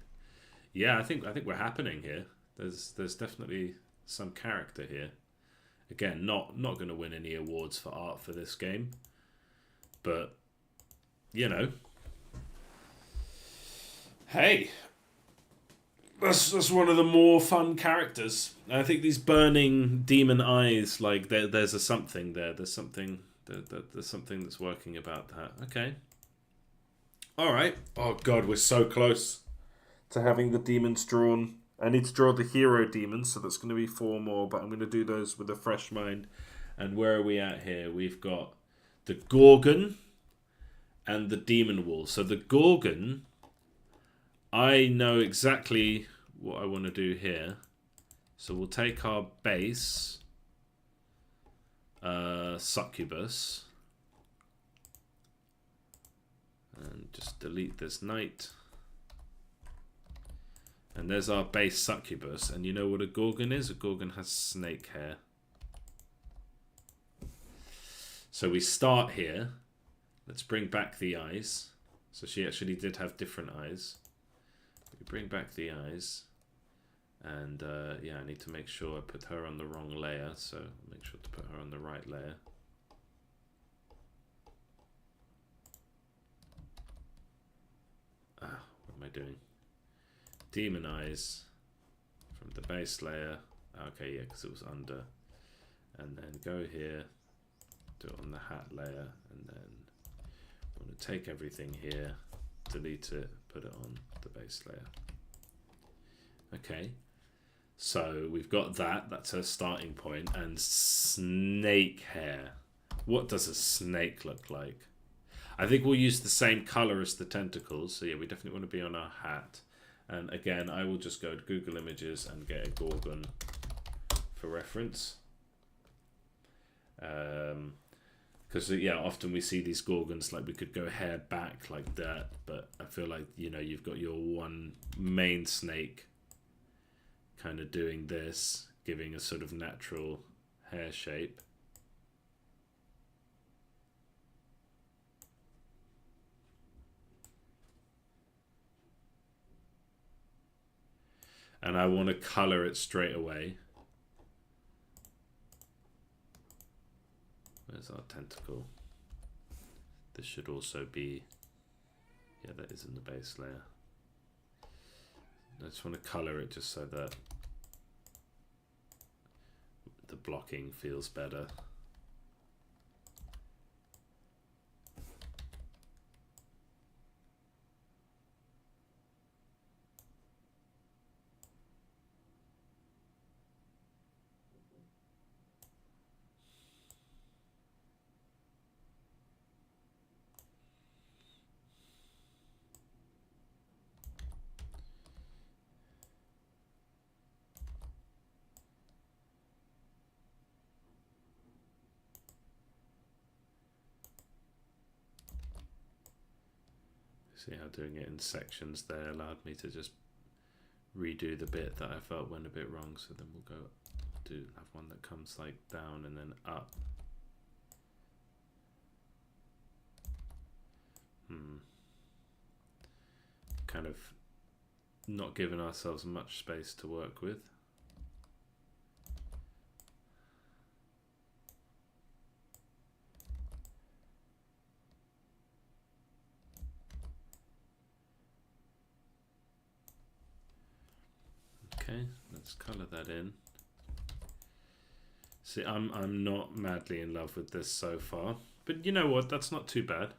Yeah, I think we're happening here. There's definitely some character here. Again, not going to win any awards for art for this game, but you know. Hey, that's one of the more fun characters. I think these burning demon eyes, like there's a something there. There's something that's working about that. Okay. All right. Oh God, we're so close to having the demons drawn. I need to draw the hero demons, so that's going to be 4 more. But I'm going to do those with a fresh mind. And where are we at here? We've got the Gorgon and the Demon Wall. So the Gorgon, I know exactly what I want to do here. So we'll take our base succubus and just delete this knight. And there's our base succubus. And you know what a Gorgon is? A Gorgon has snake hair. So we start here. Let's bring back the eyes. So she actually did have different eyes. We bring back the eyes, and yeah, I need to make sure I put her on the wrong layer, so make sure to put her on the right layer. What am I doing? Demon eyes from the base layer. Okay, yeah, because it was under. And then go here, do it on the hat layer, and then I'm going to take everything here, delete it, put it on the base layer. Okay, so we've got that. That's her starting point. And snake hair. What does a snake look like? I think we'll use the same color as the tentacles. So yeah, we definitely want to be on our hat. And again, I will just go to Google Images and get a Gorgon for reference. Because yeah, often we see these gorgons like we could go hair back like that, but I feel like, you know, you've got your one main snake kind of doing this, giving a sort of natural hair shape. And I want to color it straight away. Where's our tentacle? This should also be, yeah, that is in the base layer. I just want to color it just so that the blocking feels better. See how doing it in sections there allowed me to just redo the bit that I felt went a bit wrong. So then we'll go have one that comes like down and then up. Kind of not giving ourselves much space to work with. Okay, let's color that in. See, I'm not madly in love with this so far, but you know what? That's not too bad.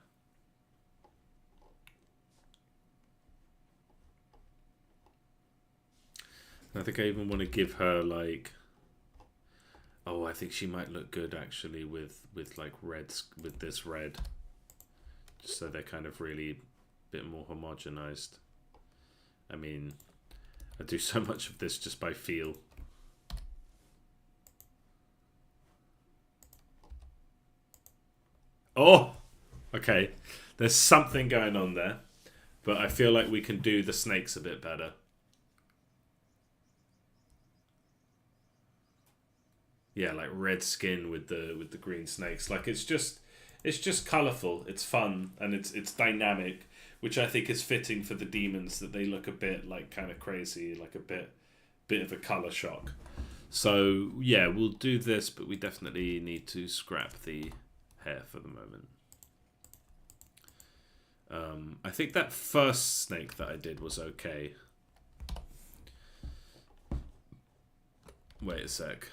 I think I even want to give her like, oh, I think she might look good actually with like reds, with this red, just so they're kind of really a bit more homogenized. I mean, I do so much of this just by feel. Oh, okay. There's something going on there, but I feel like we can do the snakes a bit better. Yeah, like red skin with the green snakes. Like it's just colourful. It's fun and it's dynamic, which I think is fitting for the demons, that they look a bit like kind of crazy, like a bit of a colour shock. So yeah, we'll do this, but we definitely need to scrap the hair for the moment. I think that first snake that I did was okay. Wait a sec.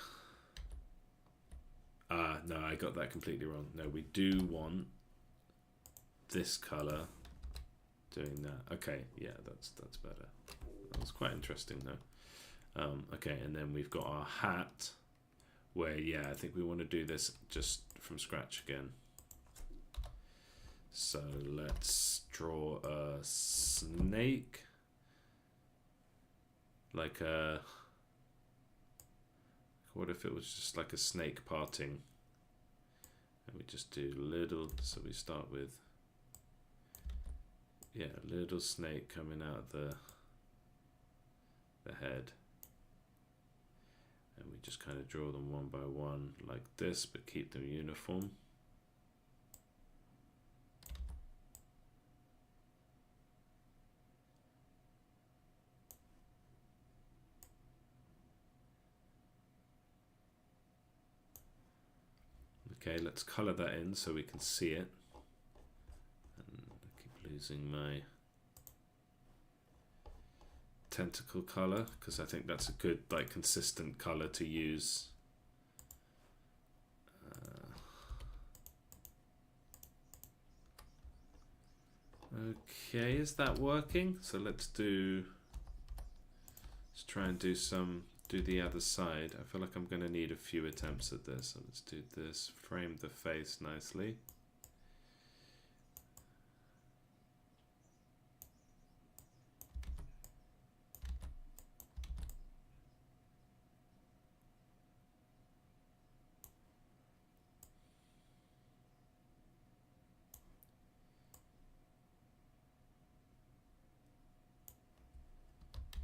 No, I got that completely wrong. No, we do want this color doing that. Okay, yeah, that's better. That was quite interesting though. Okay, and then we've got our hat where, yeah, I think we want to do this just from scratch again. So let's draw a snake, like a, what if it was just like a snake parting, and we just do little, so we start with, yeah, little snake coming out of the head, and we just kind of draw them one by one like this, but keep them uniform. Okay, let's color that in so we can see it. And I keep losing my tentacle color because I think that's a good, like, consistent color to use. Okay, is that working? So let's try and do the other side. I feel like I'm going to need a few attempts at this. So let's do this, frame the face nicely.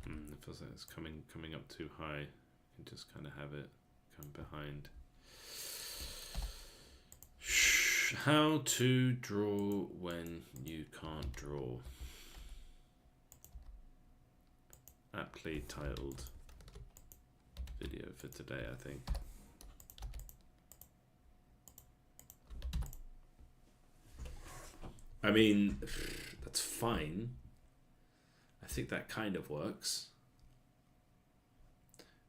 It feels like it's coming up too high. You can just kind of have it come behind. How to draw when you can't draw. Aptly titled video for today, I think. I mean, that's fine. I think that kind of works.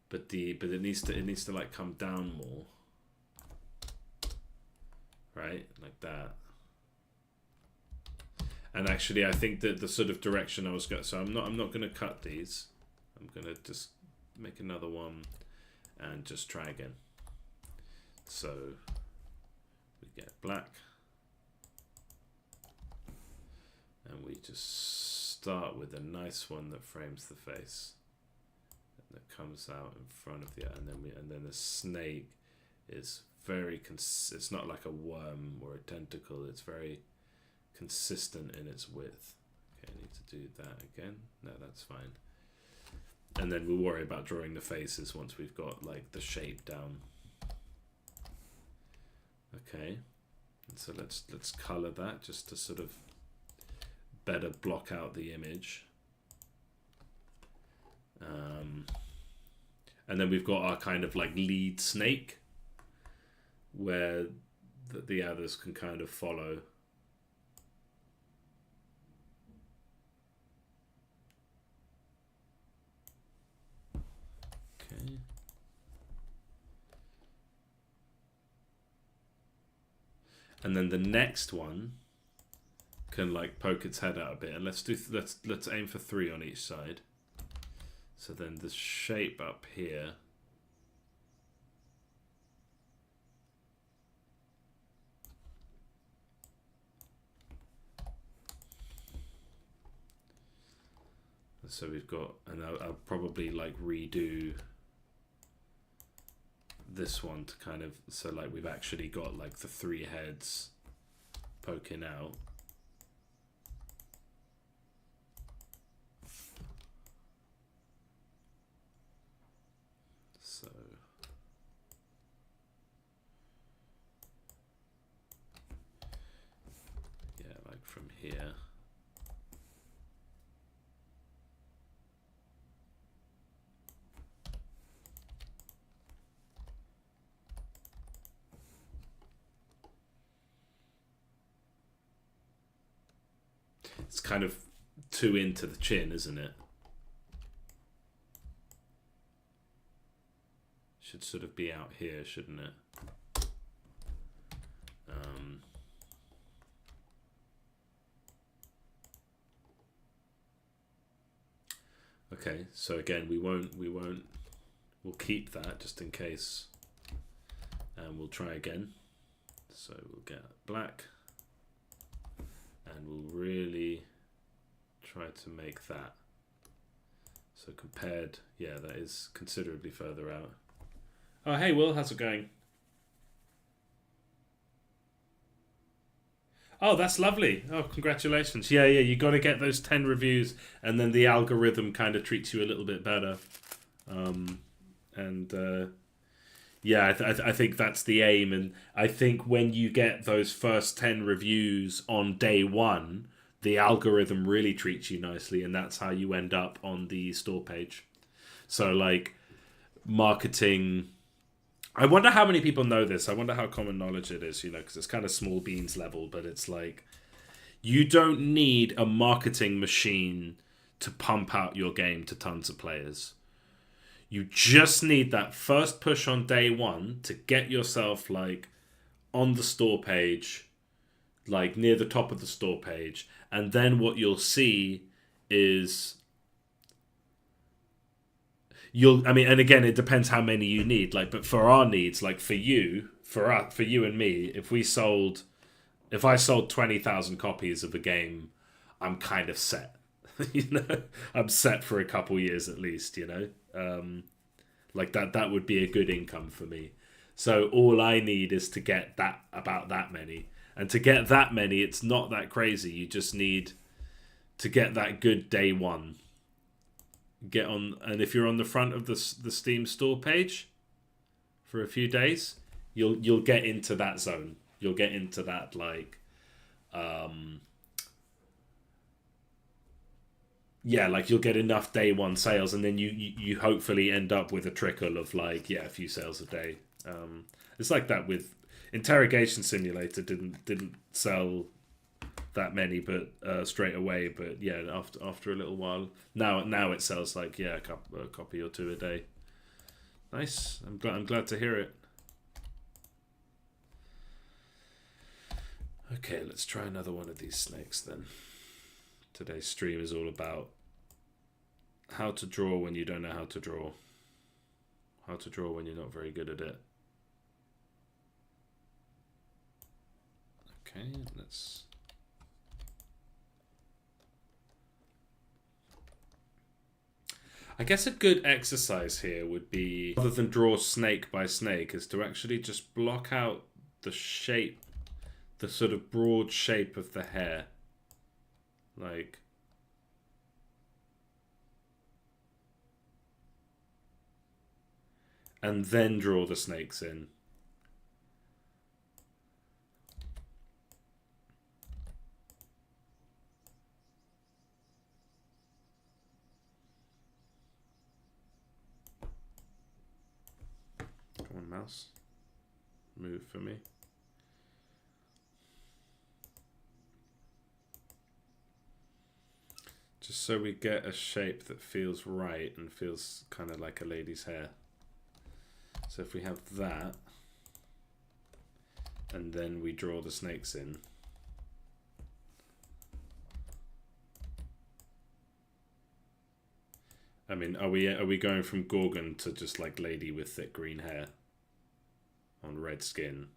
But it needs to like come down more. Right? Like that. And actually I think that the sort of direction I was going, so I'm not gonna cut these. I'm gonna just make another one and just try again. So we get black. And we just start with a nice one that frames the face. And that comes out in front of the, and then the snake is very it's not like a worm or a tentacle, it's very consistent in its width. Okay, I need to do that again. No, that's fine. And then we'll worry about drawing the faces once we've got like the shape down. Okay, and so let's color that just to sort of better block out the image. And then we've got our kind of like lead snake where the others can kind of follow. Okay. And then the next one can like poke its head out a bit, and let's aim for 3 on each side. So then the shape up here so we've got, and I'll probably like redo this one to kind of, so like we've actually got like the 3 heads poking out. So yeah, like from here. It's kind of too into the chin, isn't it? Should sort of be out here, shouldn't it? Okay, so again, we'll keep that just in case, and we'll try again. So we'll get black, and we'll really try to make that. So compared, yeah, that is considerably further out. Oh, hey, Will, how's it going? Oh, that's lovely. Oh, congratulations. Yeah, you got to get those 10 reviews, and then the algorithm kind of treats you a little bit better. Yeah, I think that's the aim. And I think when you get those first 10 reviews on day 1, the algorithm really treats you nicely, and that's how you end up on the store page. So, like, marketing... I wonder how many people know this. I wonder how common knowledge it is, because it's kind of small beans level, but it's like, you don't need a marketing machine to pump out your game to tons of players. You just need that first push on day 1 to get yourself like on the store page, like near the top of the store page. And then what you'll see is and again, it depends how many you need. Like, but for our needs, like for you and me, if I sold 20,000 copies of a game, I'm kind of set. I'm set for a couple years at least. Like that would be a good income for me. So all I need is to get about that many, and to get that many, it's not that crazy. You just need to get that good day 1. get on, and if you're on the front of the Steam store page for a few days, you'll get into that zone. You'll get into that like yeah, like you'll get enough day one sales, and then you hopefully end up with a trickle of like a few sales a day. It's like that with Interrogation Simulator. Didn't sell that many, but straight away. But yeah, after a little while, now it sells like a copy or two a day. Nice. I'm glad to hear it. Okay, let's try another one of these snakes then. Today's stream is all about how to draw when you don't know how to draw. How to draw when you're not very good at it. Okay, let's... I guess a good exercise here would be, rather than draw snake by snake, is to actually just block out the shape, the sort of broad shape of the hair. Like, and then draw the snakes in. Come on, mouse. Move for me. Just so we get a shape that feels right and feels kind of like a lady's hair. So if we have that, and then we draw the snakes in. I mean, are we going from Gorgon to just like lady with thick green hair on red skin?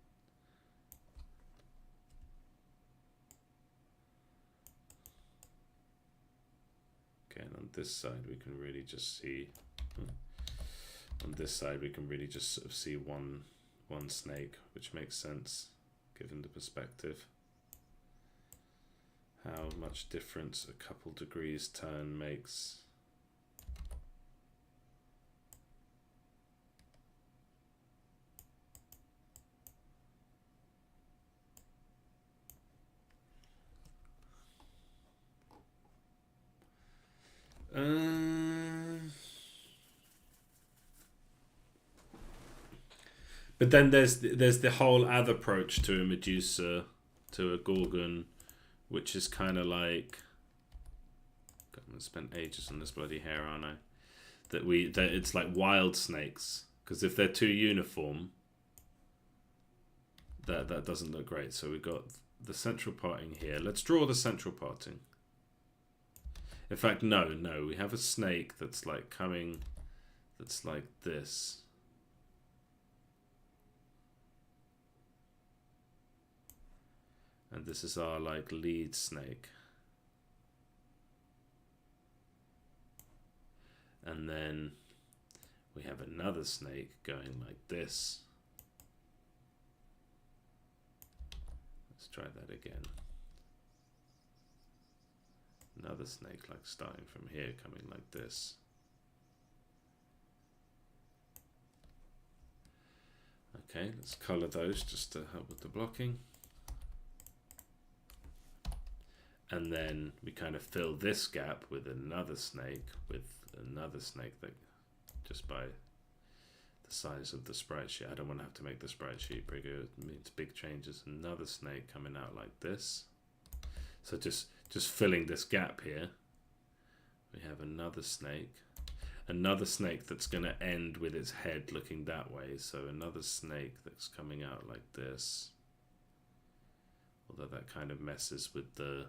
Okay, and on this side we can really just see. On this side we can really just sort of see one snake, which makes sense given the perspective. How much difference a couple degrees turn makes. But then there's the whole other approach to a Medusa, to a Gorgon, which is kind of like, God, I'm gonna spend ages on this bloody hair, aren't I? That it's like wild snakes, because if they're too uniform, that doesn't look great. So we've got the central parting here. Let's draw the central parting. In fact, no, we have a snake that's like coming, that's like this. And this is our like lead snake. And then we have another snake going like this. Let's try that again. Another snake like starting from here, coming like this. Okay, let's color those just to help with the blocking. And then we kind of fill this gap with another snake that just by the size of the sprite sheet. I don't want to have to make the sprite sheet bigger. It means big changes. Another snake coming out like this. So just filling this gap here. We have another snake that's going to end with its head looking that way. So another snake that's coming out like this. Although that kind of messes with the...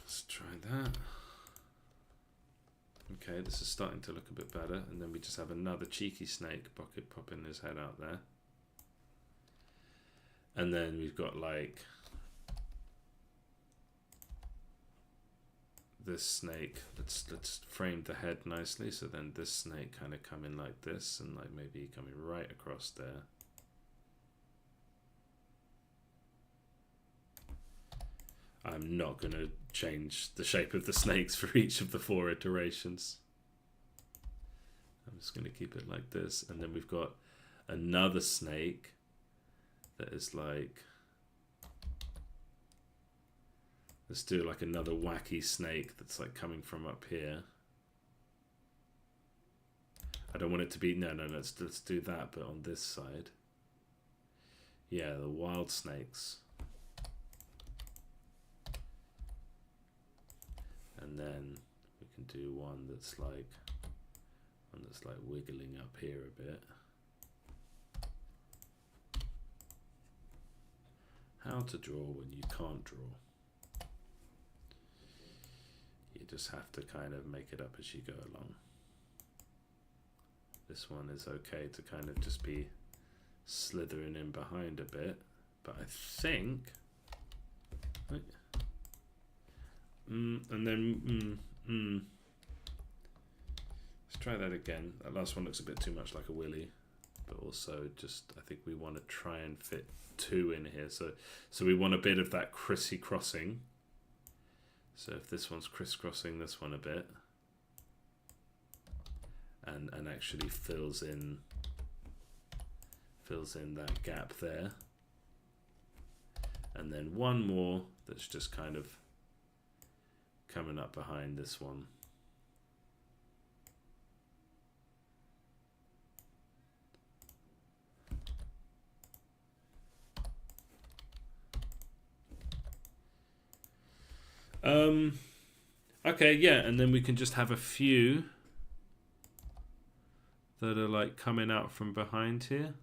Let's try that. Okay, this is starting to look a bit better. And then we just have another cheeky snake popping his head out there. And then we've got like this snake. Let's frame the head nicely. So then this snake kind of coming like this, and like maybe coming right across there. I'm not going to change the shape of the snakes for each of the 4 iterations. I'm just going to keep it like this. And then we've got another snake that is like... Let's do like another wacky snake that's like coming from up here. I don't want it to be... No, let's do that, but on this side. Yeah, the wild snakes. And then we can do one that's like wiggling up here a bit. How to draw when you can't draw. You just have to kind of make it up as you go along. This one is okay to kind of just be slithering in behind a bit, but I think... and then let's try that again. That last one looks a bit too much like a willy, but also just I think we want to try and fit 2 in here. So we want a bit of that crossing. So if this one's crisscrossing this one a bit, and actually fills in that gap there, and then one more that's just kind of coming up behind this one. Okay, yeah, and then we can just have a few that are like coming out from behind here.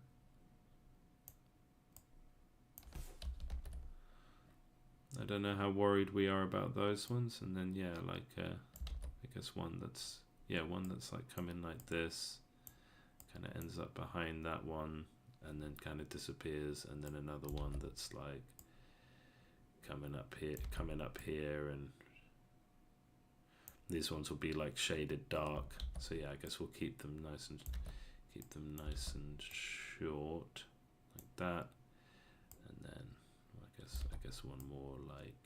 I don't know how worried we are about those ones. And then yeah, like I guess one that's like coming like this, kind of ends up behind that one and then kind of disappears, and then another one that's like coming up here, and these ones will be like shaded dark. So yeah, I guess we'll keep them nice and short like that, and then I guess one more like.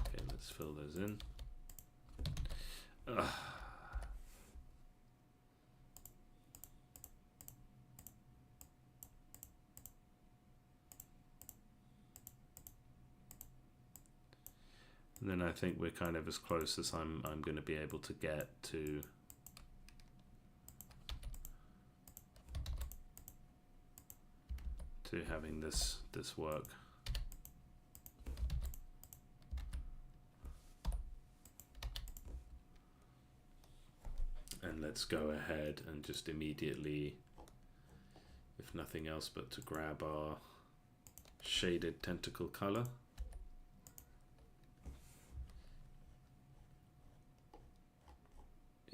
Okay, let's fill those in. And then I think we're kind of as close as I'm going to be able to get to having this work. And let's go ahead and just immediately, if nothing else but to grab our shaded tentacle color.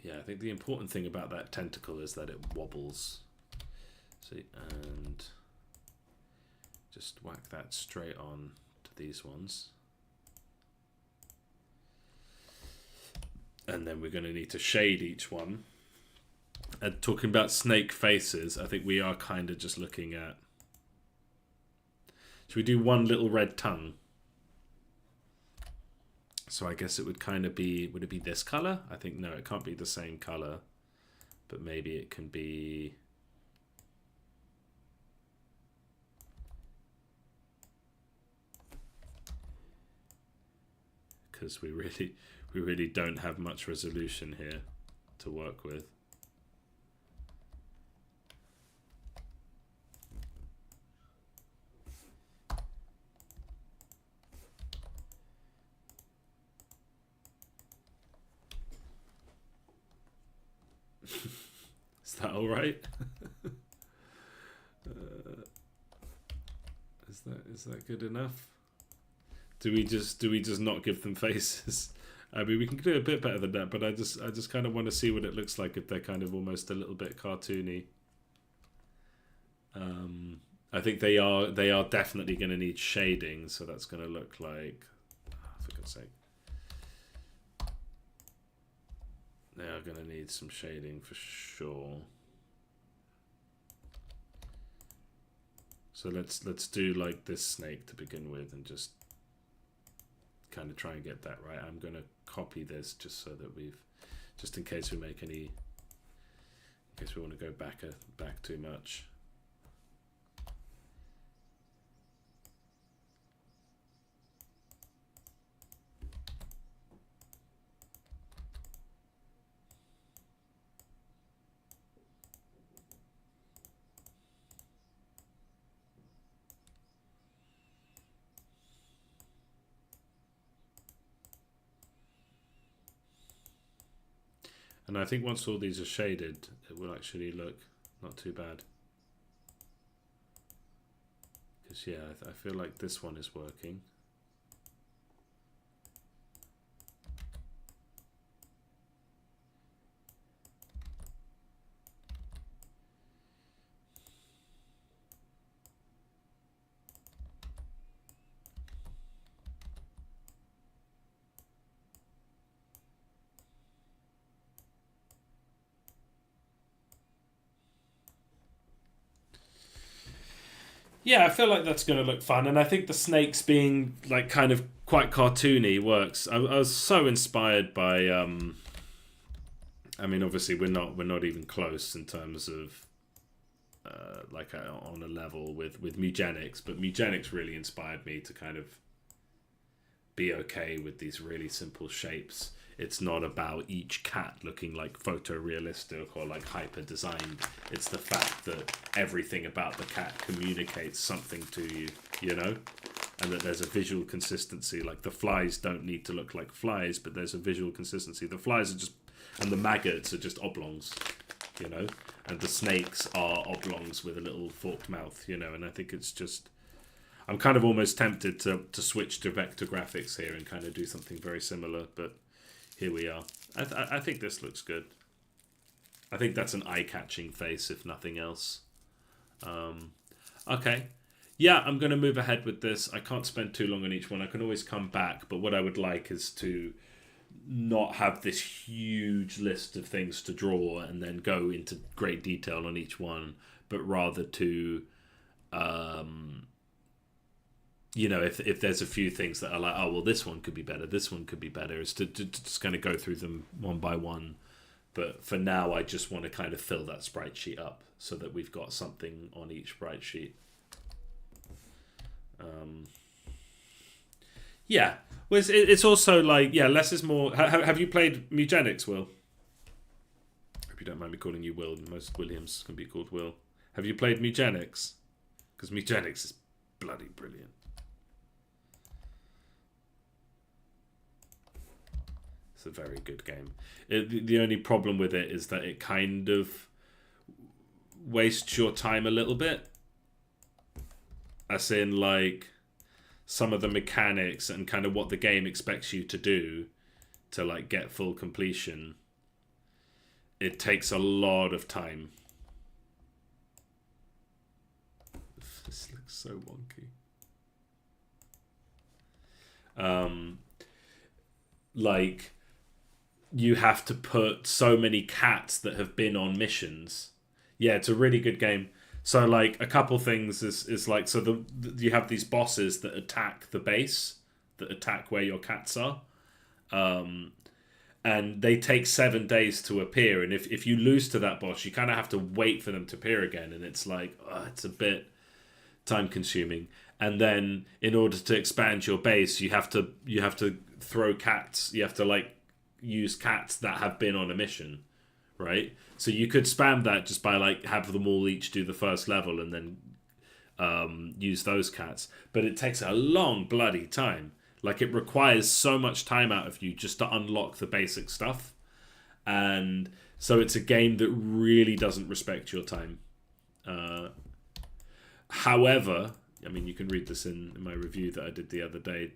Yeah, I think the important thing about that tentacle is that it wobbles. See, and just whack that straight on to these ones. And then we're going to need to shade each one. And talking about snake faces, I think we are kind of just looking at... Should we do one little red tongue? So I guess it would kind of be... Would it be this color? I think no, it can't be the same color. But maybe it can be... Because we really don't have much resolution here to work with. Is that all right? Is that good enough? Do we just not give them faces? I mean, we can do a bit better than that, but I just kind of want to see what it looks like if they're kind of almost a little bit cartoony. I think they are definitely going to need shading, so that's going to look like, for God's sake, they are going to need some shading for sure. So let's do like this snake to begin with, and just kind of try and get that right. I'm gonna copy this just so that just in case we make any, in case we want to go back too much. And I think once all these are shaded, it will actually look not too bad. Because yeah, I feel like this one is working. Yeah, I feel like that's going to look fun, and I think the snakes being like kind of quite cartoony works. I was so inspired by. I mean, obviously we're not even close in terms of on a level with Mugenics, but Mugenics really inspired me to kind of be okay with these really simple shapes. It's not about each cat looking like photorealistic or like hyper designed. It's the fact that everything about the cat communicates something to you, you know? And that there's a visual consistency. Like the flies don't need to look like flies, but there's a visual consistency. The flies are just, and the maggots are just oblongs, you know? And the snakes are oblongs with a little forked mouth, you know? And I think it's just, I'm kind of almost tempted to switch to vector graphics here and kind of do something very similar, but here we are. I think this looks good. I think that's an eye-catching face, if nothing else. Okay. Yeah, I'm going to move ahead with this. I can't spend too long on each one. I can always come back, but what I would like is to not have this huge list of things to draw and then go into great detail on each one, but rather to... you know, if there's a few things that are like, oh, well, this one could be better, this one could be better, is to just kind of go through them one by one. But for now, I just want to kind of fill that sprite sheet up so that we've got something on each sprite sheet. Yeah. Well, it's also like, yeah, less is more. Have you played Mugenics, Will? Hope you don't mind me calling you Will. Most Williams can be called Will. Have you played Mugenics? Because Mugenics is bloody brilliant. It's a very good game. The only problem with it is that it kind of wastes your time a little bit. As in, like, some of the mechanics and kind of what the game expects you to do to, like, get full completion. It takes a lot of time. This looks so wonky. Like... you have to put so many cats that have been on missions. Yeah, it's a really good game. So, like, a couple things is like, so you have these bosses that attack the base, that attack where your cats are. And they take 7 days to appear. And if you lose to that boss, you kind of have to wait for them to appear again. And it's like, it's a bit time consuming. And then in order to expand your base, you have to throw cats. You have to, like, use cats that have been on a mission, right? So you could spam that just by like have them all each do the first level and then use those cats, but it takes a long bloody time. Like it requires so much time out of you just to unlock the basic stuff, and so it's a game that really doesn't respect your time. However, I mean, you can read this in my review that I did the other day.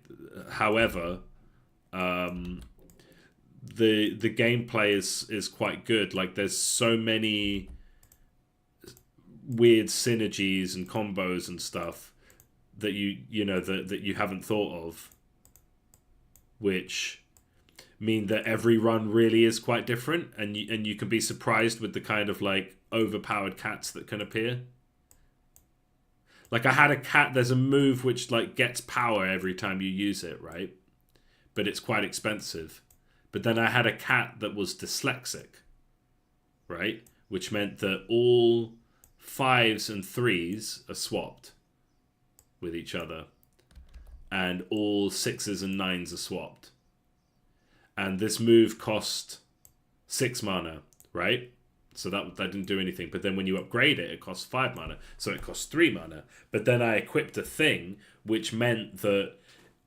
However, the gameplay is quite good. Like there's so many weird synergies and combos and stuff that you know that you haven't thought of, which mean that every run really is quite different, and you can be surprised with the kind of like overpowered cats that can appear. Like I had a cat. There's a move which like gets power every time you use it, right? But it's quite expensive. But then I had a cat that was dyslexic, right? Which meant that all 5s and 3s are swapped with each other. And all 6s and 9s are swapped. And this move cost 6 mana, right? So that didn't do anything. But then when you upgrade it, it costs 5 mana. So it costs 3 mana. But then I equipped a thing which meant that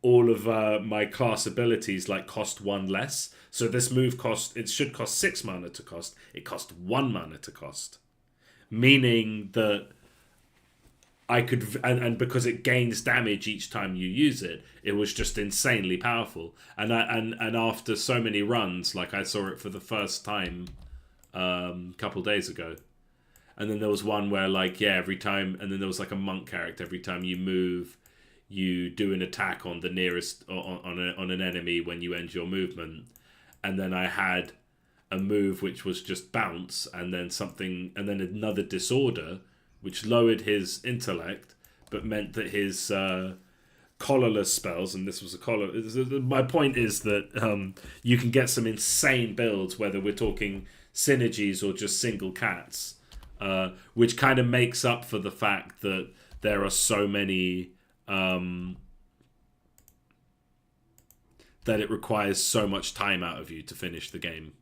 all of my class abilities like cost 1 less. So this move it should cost 6 mana to cost. It cost 1 mana to cost. Meaning that I could, and because it gains damage each time you use it, it was just insanely powerful. And after so many runs, like I saw it for the first time a couple days ago. And then there was one where like, yeah, every time, and then there was like a monk character, every time you move, you do an attack on the nearest, on an enemy when you end your movement. And then I had a move which was just bounce, and then something, and then another disorder, which lowered his intellect, but meant that his collarless spells, and this was a collar. My point is that you can get some insane builds, whether we're talking synergies or just single cats, which kind of makes up for the fact that there are so many, that it requires so much time out of you to finish the game.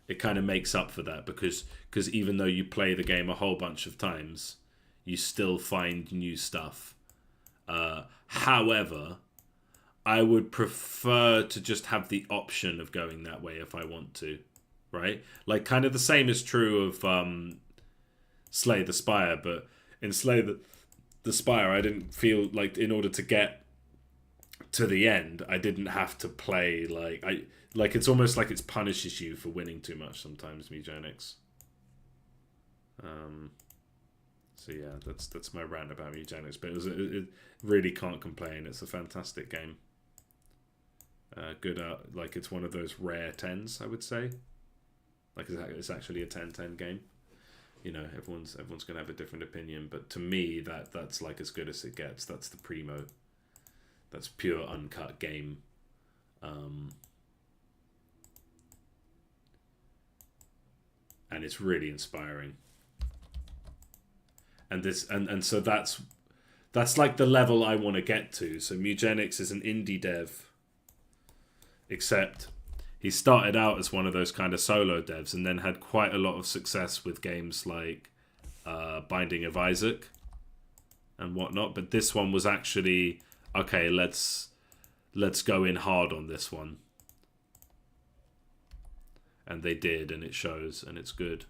It kind of makes up for that because even though you play the game a whole bunch of times, you still find new stuff. However, I would prefer to just have the option of going that way if I want to, right? Like kind of the same is true of Slay the Spire, but in Slay the Spire, I didn't feel like in order to get to the end, I didn't have to play like it's almost like it punishes you for winning too much sometimes, Mugenics. So yeah, that's my rant about Mugenics, but it really can't complain. It's a fantastic game. Good, like it's one of those rare 10s, I would say. Like it's actually a 10-10 game. You know, everyone's gonna have a different opinion, but to me, that's like as good as it gets. That's the primo. That's pure uncut game. And it's really inspiring. And this and so that's like the level I want to get to. So Mugenics is an indie dev, except he started out as one of those kind of solo devs and then had quite a lot of success with games like Binding of Isaac and whatnot. But this one was actually, okay, let's go in hard on this one. And they did, and it shows, and it's good.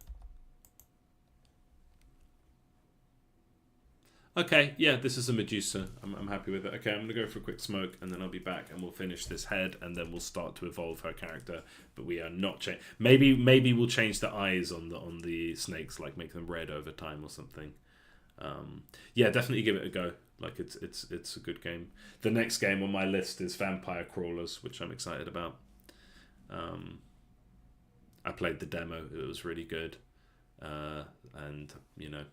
Okay, yeah, this is a Medusa. I'm happy with it. Okay, I'm going to go for a quick smoke, and then I'll be back, and we'll finish this head, and then we'll start to evolve her character. But we are not changing. Maybe we'll change the eyes on the snakes, like make them red over time or something. Yeah, definitely give it a go. Like it's a good game. The next game on my list is Vampire Crawlers, which I'm excited about. I played the demo. It was really good. And, you know,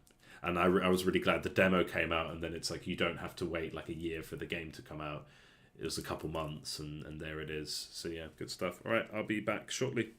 and I was really glad the demo came out, and then it's like you don't have to wait like a year for the game to come out. It was a couple months, and there it is. So, yeah, good stuff. All right, I'll be back shortly.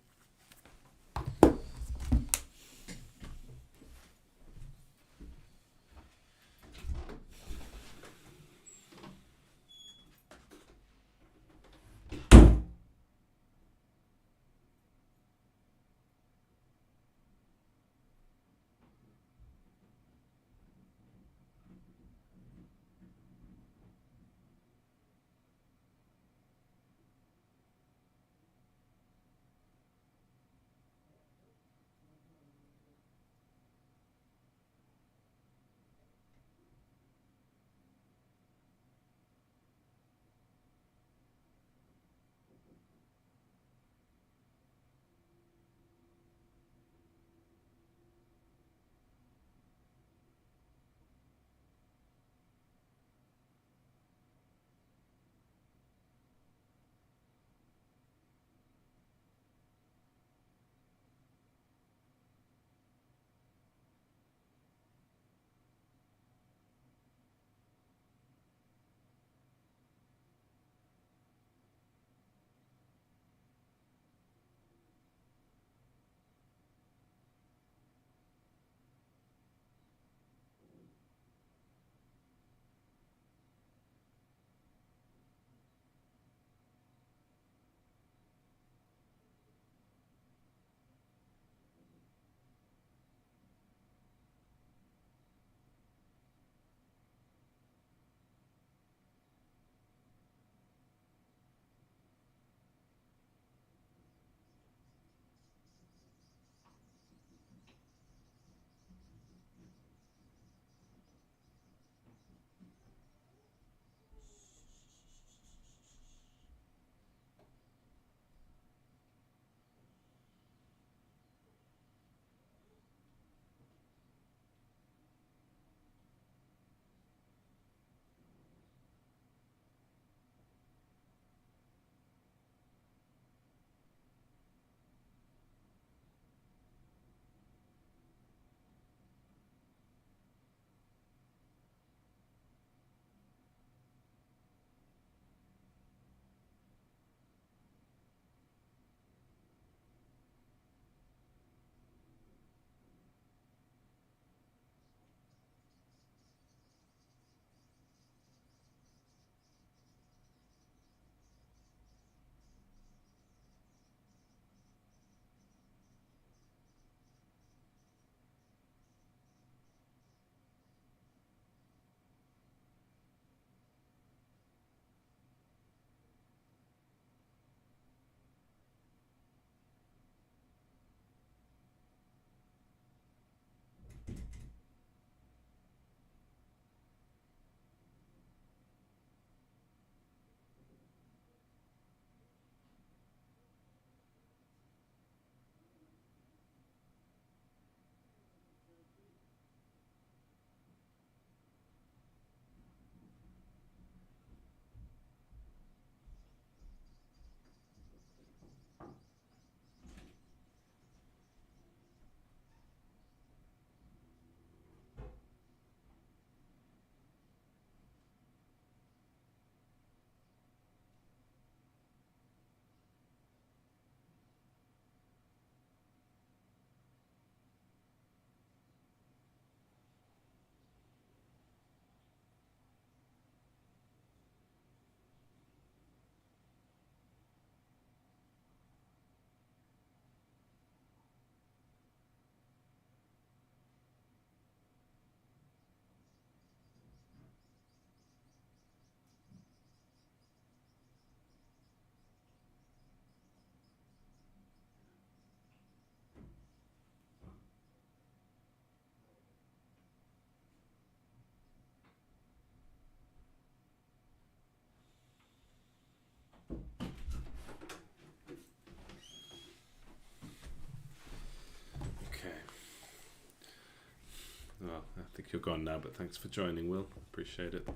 I think you're gone now, but thanks for joining, Will. Appreciate it.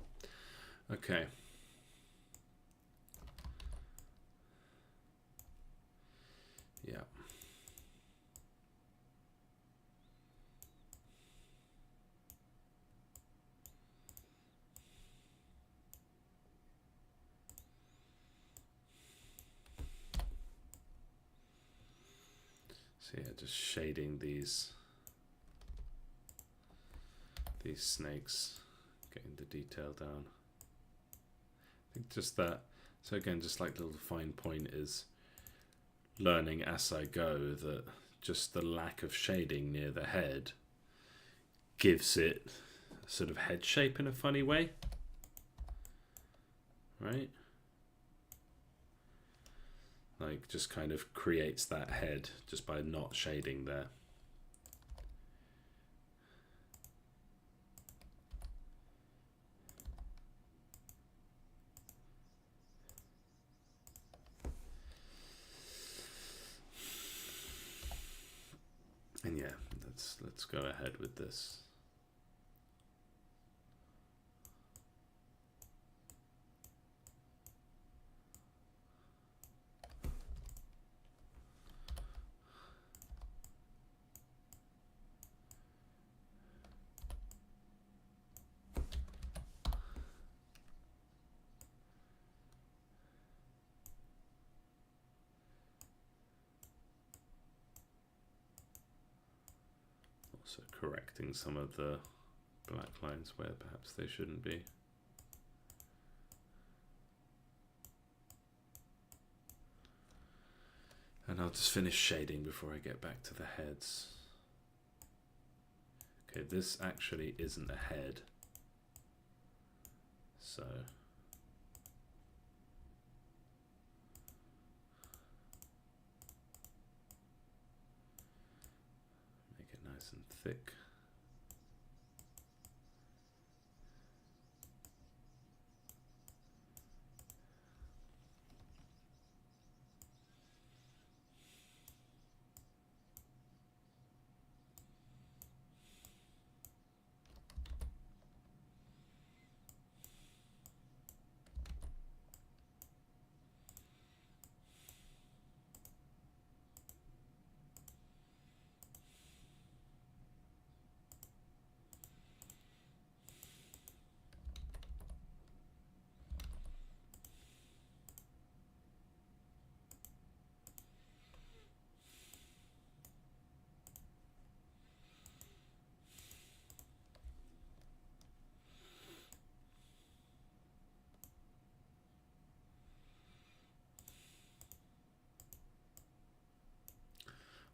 Okay. Yeah. So yeah, just shading these snakes, getting the detail down. I think just that. So again, just like the little fine point is learning as I go that just the lack of shading near the head gives it a sort of head shape in a funny way, right? Like just kind of creates that head just by not shading there. And yeah, let's go ahead with this. Also correcting some of the black lines where perhaps they shouldn't be. And I'll just finish shading before I get back to the heads. Okay, this actually isn't a head. So make it nice and thick.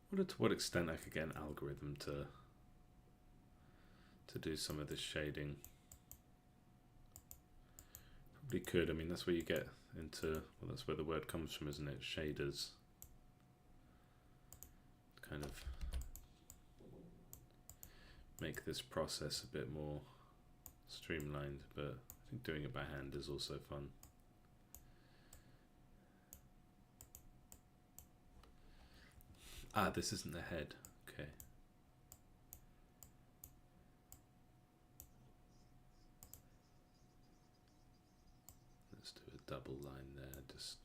I wonder to what extent I could get an algorithm to do some of this shading. Probably could. I mean, that's where you get into, well, that's where the word comes from, isn't it? Shaders. Kind of make this process a bit more streamlined, but I think doing it by hand is also fun. Ah, this isn't the head. Okay. Let's do a double line there, just.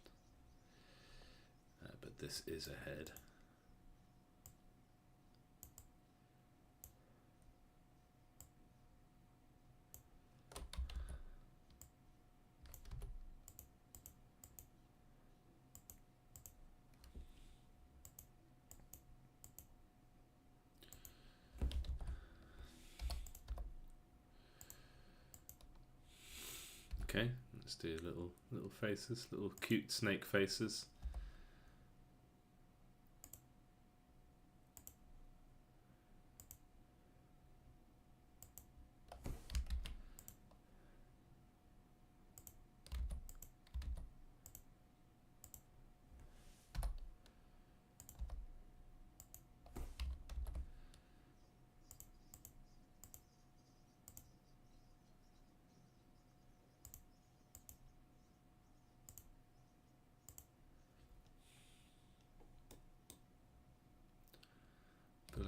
But this is a head. Okay, let's do little faces, little cute snake faces.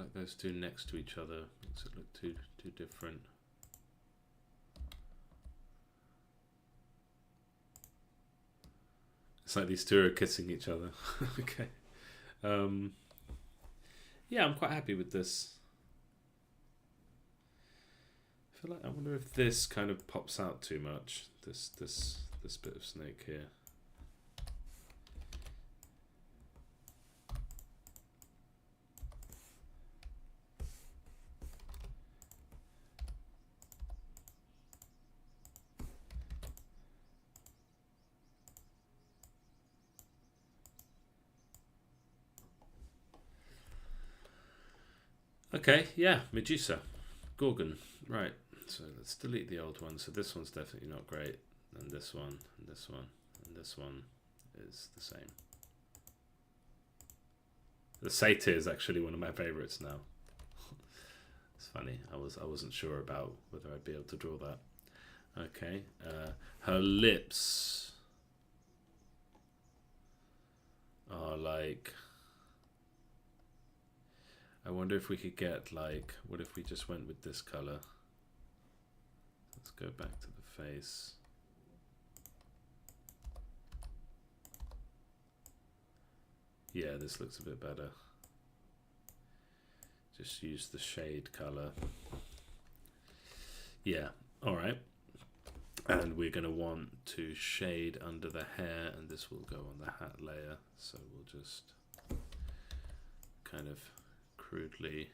like those two next to each other makes it look too different. It's like these two are kissing each other. Okay. Yeah, I'm quite happy with this. I feel like I wonder if this kind of pops out too much. This bit of snake here. Okay, yeah, Medusa, Gorgon, right. So let's delete the old one. So this one's definitely not great. And this one, and this one, and this one is the same. The satyr is actually one of my favorites now. It's funny. I wasn't sure about whether I'd be able to draw that. Okay. Her lips are like, I wonder if we could get like, what if we just went with this color? Let's go back to the face. Yeah, this looks a bit better. Just use the shade color. Yeah, all right. And we're going to want to shade under the hair, and this will go on the hat layer. So we'll just kind of crudely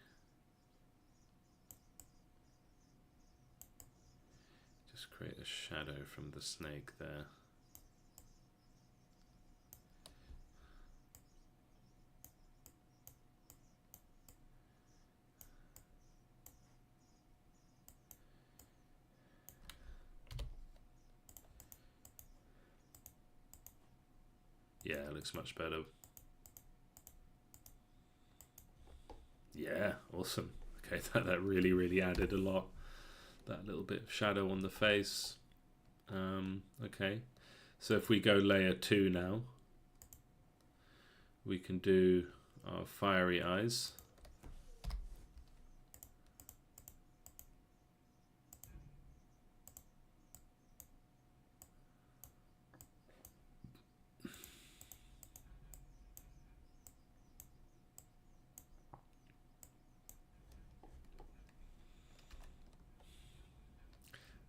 just create a shadow from the snake there. Yeah, it looks much better. Yeah, awesome. Okay, that really added a lot. That little bit of shadow on the face. Okay, so if we go layer 2 now, we can do our fiery eyes.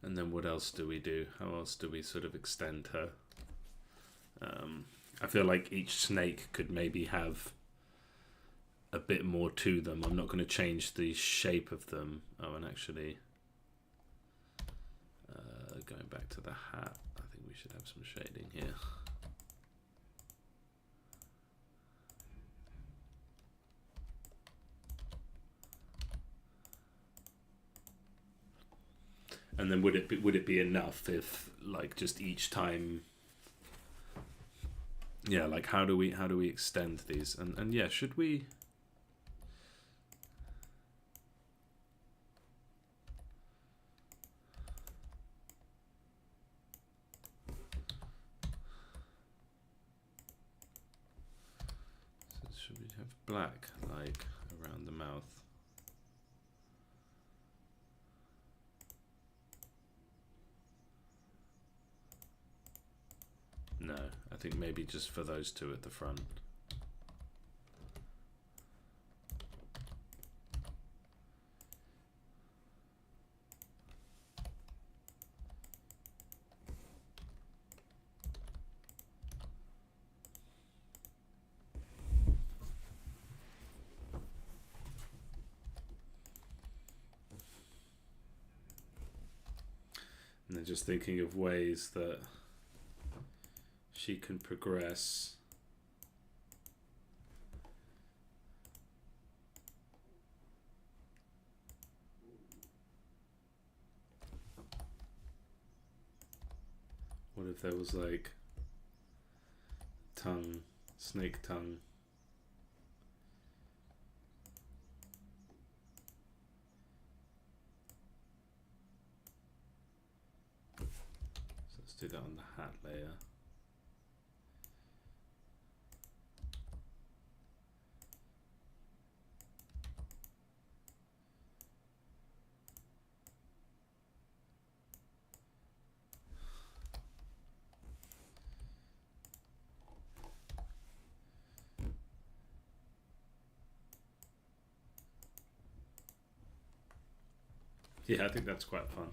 And then what else do we do? How else do we sort of extend her? I feel like each snake could maybe have a bit more to them. I'm not going to change the shape of them. Oh, and actually, going back to the hat, I think we should have some shading here. And then would it be enough if like just each time? Yeah, like how do we extend these? And yeah, should we? So should we have black like around the mouth? No, I think maybe just for those two at the front. And then just thinking of ways that she can progress. What if there was like tongue, snake tongue? So let's do that on the hat layer. Yeah, I think that's quite fun.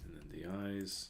And then the eyes.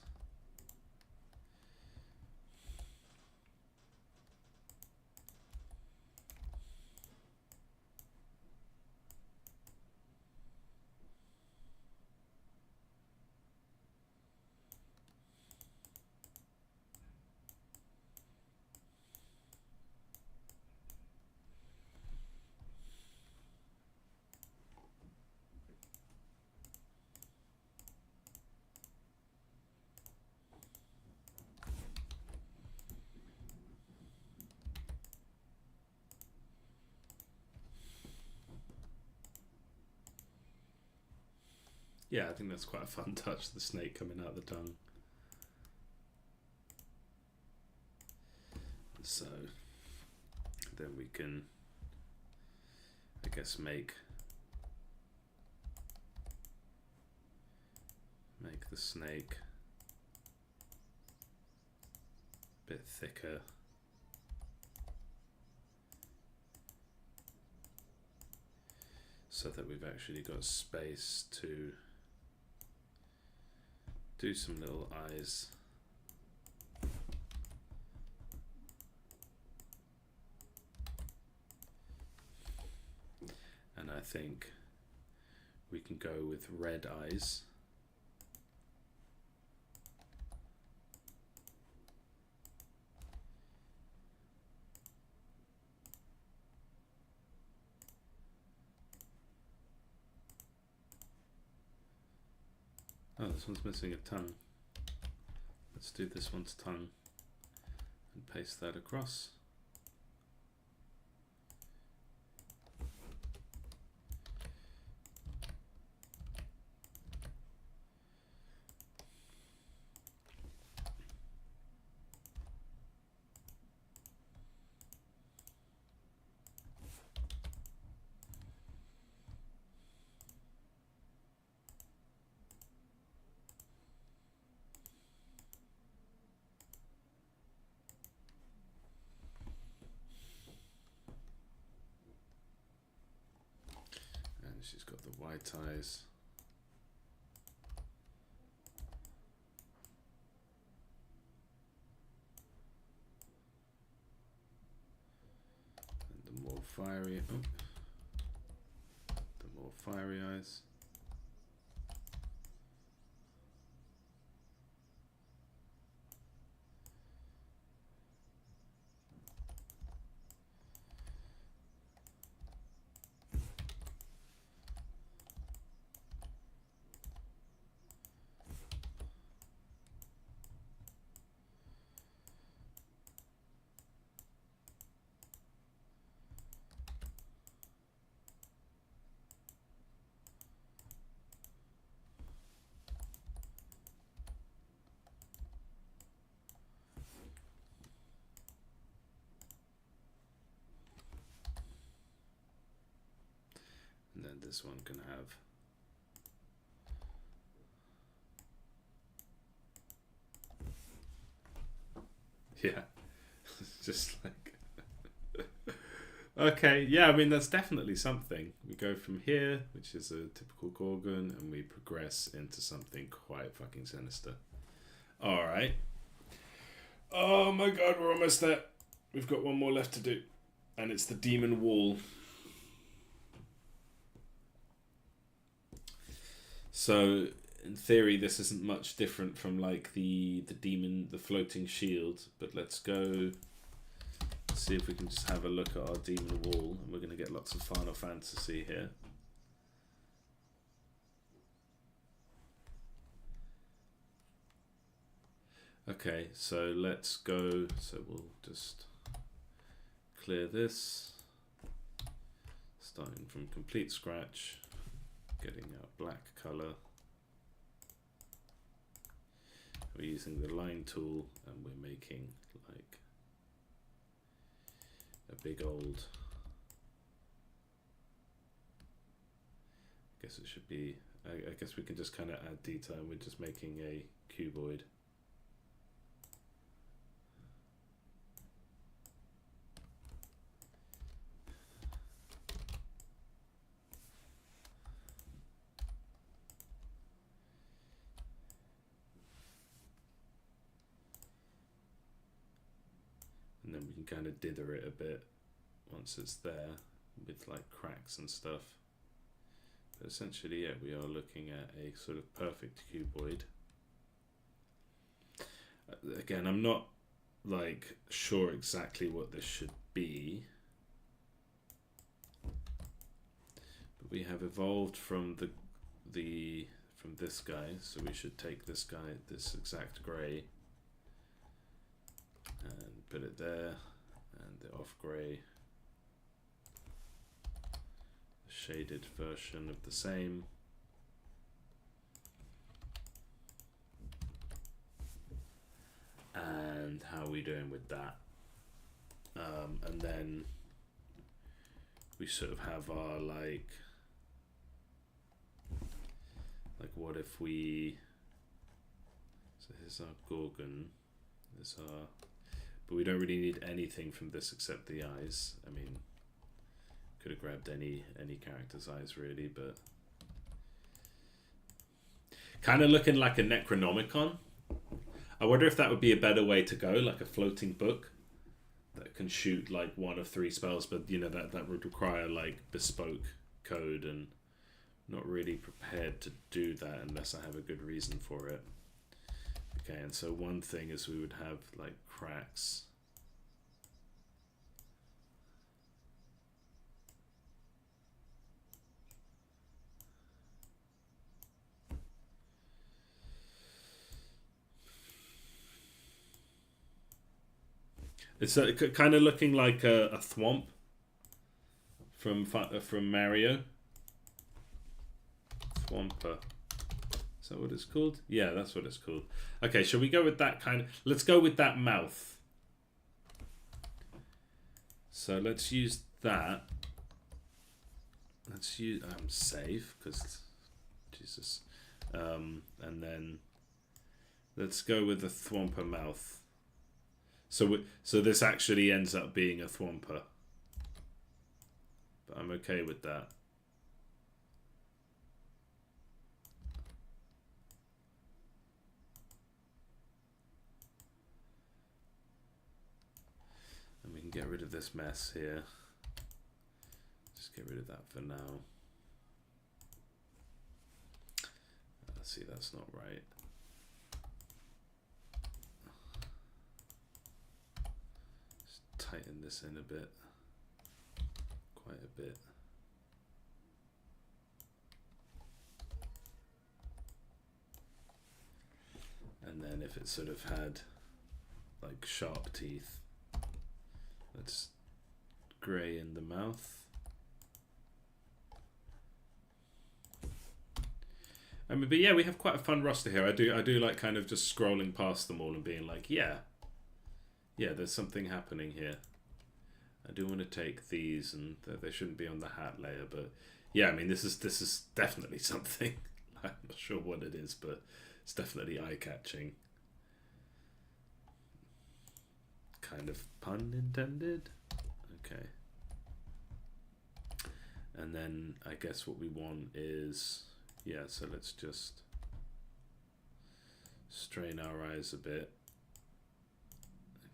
Yeah, I think that's quite a fun touch, the snake coming out of the tongue. So then we can, I guess, make the snake a bit thicker. So that we've actually got space to do some little eyes. And I think we can go with red eyes. Oh, this one's missing a tongue. Let's do this one's tongue and paste that across. She's got the white eyes. And the more fiery, the more fiery eyes. And then this one can have just like okay, yeah, I mean that's definitely something. We go from here, which is a typical Gorgon, and we progress into something quite fucking sinister. Alright. Oh my god, we're almost there. We've got one more left to do. And it's the demon wall. So in theory this isn't much different from like the demon, the floating shield, but let's go see if we can just have a look at our demon wall, and we're going to get lots of Final Fantasy here. Okay, so let's go, so we'll just clear this, starting from complete scratch, getting our black color. We're using the line tool and we're making like a big old. I guess it should be. I guess we can just kind of add detail. We're just making a cuboid. And then we can kind of dither it a bit once it's there with like cracks and stuff. But essentially, yeah, we are looking at a sort of perfect cuboid. Again, I'm not like sure exactly what this should be, but we have evolved from from this guy, so we should take this guy, this exact grey, and put it there, and the off grey, shaded version of the same. And how are we doing with that? And then we sort of have our like what if we, so here's our Gorgon, there's our, but we don't really need anything from this except the eyes. I mean, could have grabbed any character's eyes really, but kind of looking like a Necronomicon. I wonder if that would be a better way to go, like a floating book that can shoot like 1 of 3 spells, but you know that would require like bespoke code, and not really prepared to do that unless I have a good reason for it. Okay, and so one thing is we would have like cracks. It's kind of looking like a thwomp from Mario. Thwomper. Is that what it's called? Yeah, that's what it's called. Okay, shall we go with that kind of... Let's go with that mouth. So let's use that. Let's use... save, because... Jesus. And then... Let's go with the Thwomper mouth. So this actually ends up being a Thwomper. But I'm okay with that. And we can get rid of this mess here. Just get rid of that for now. See, that's not right. Tighten this in a bit, quite a bit. And then if it sort of had like sharp teeth, let's grey in the mouth. I mean, but yeah, we have quite a fun roster here. I do like kind of just scrolling past them all and being like, yeah, there's something happening here. I do want to take these, and they shouldn't be on the hat layer, but yeah, I mean, this is definitely something. I'm not sure what it is, but it's definitely eye-catching. Kind of pun intended. Okay. And then I guess what we want is, yeah, so let's just strain our eyes a bit.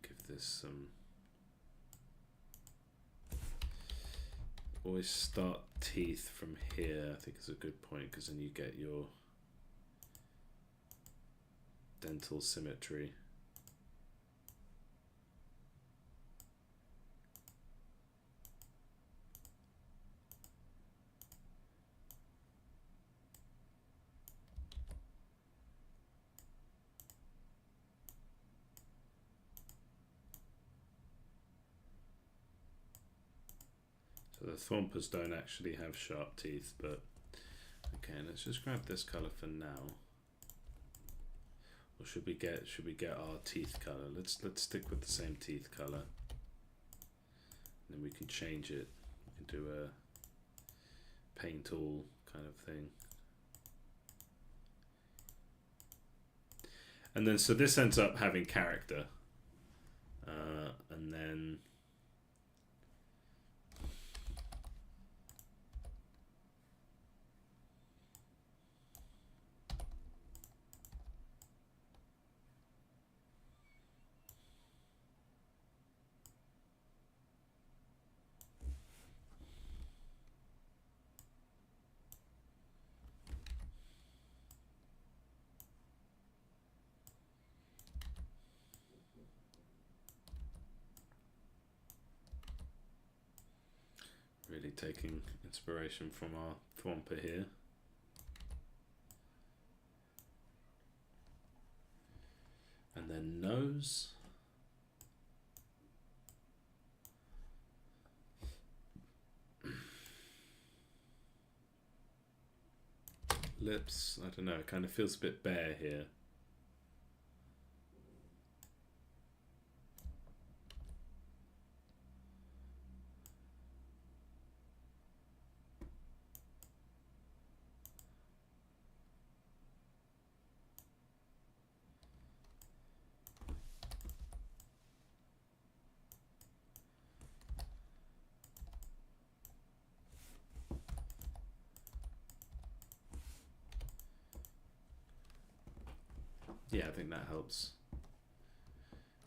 Give this some... Always start teeth from here, I think is a good point, because then you get your dental symmetry. So the Thwompers don't actually have sharp teeth, but okay, let's just grab this color for now. Or should we get our teeth color? Let's stick with the same teeth color. then we can change it. We can do a paint all kind of thing. And then so this ends up having character. And then really taking inspiration from our thwomper here. And then nose. Lips, I don't know, it kind of feels a bit bare here. Yeah, I think that helps.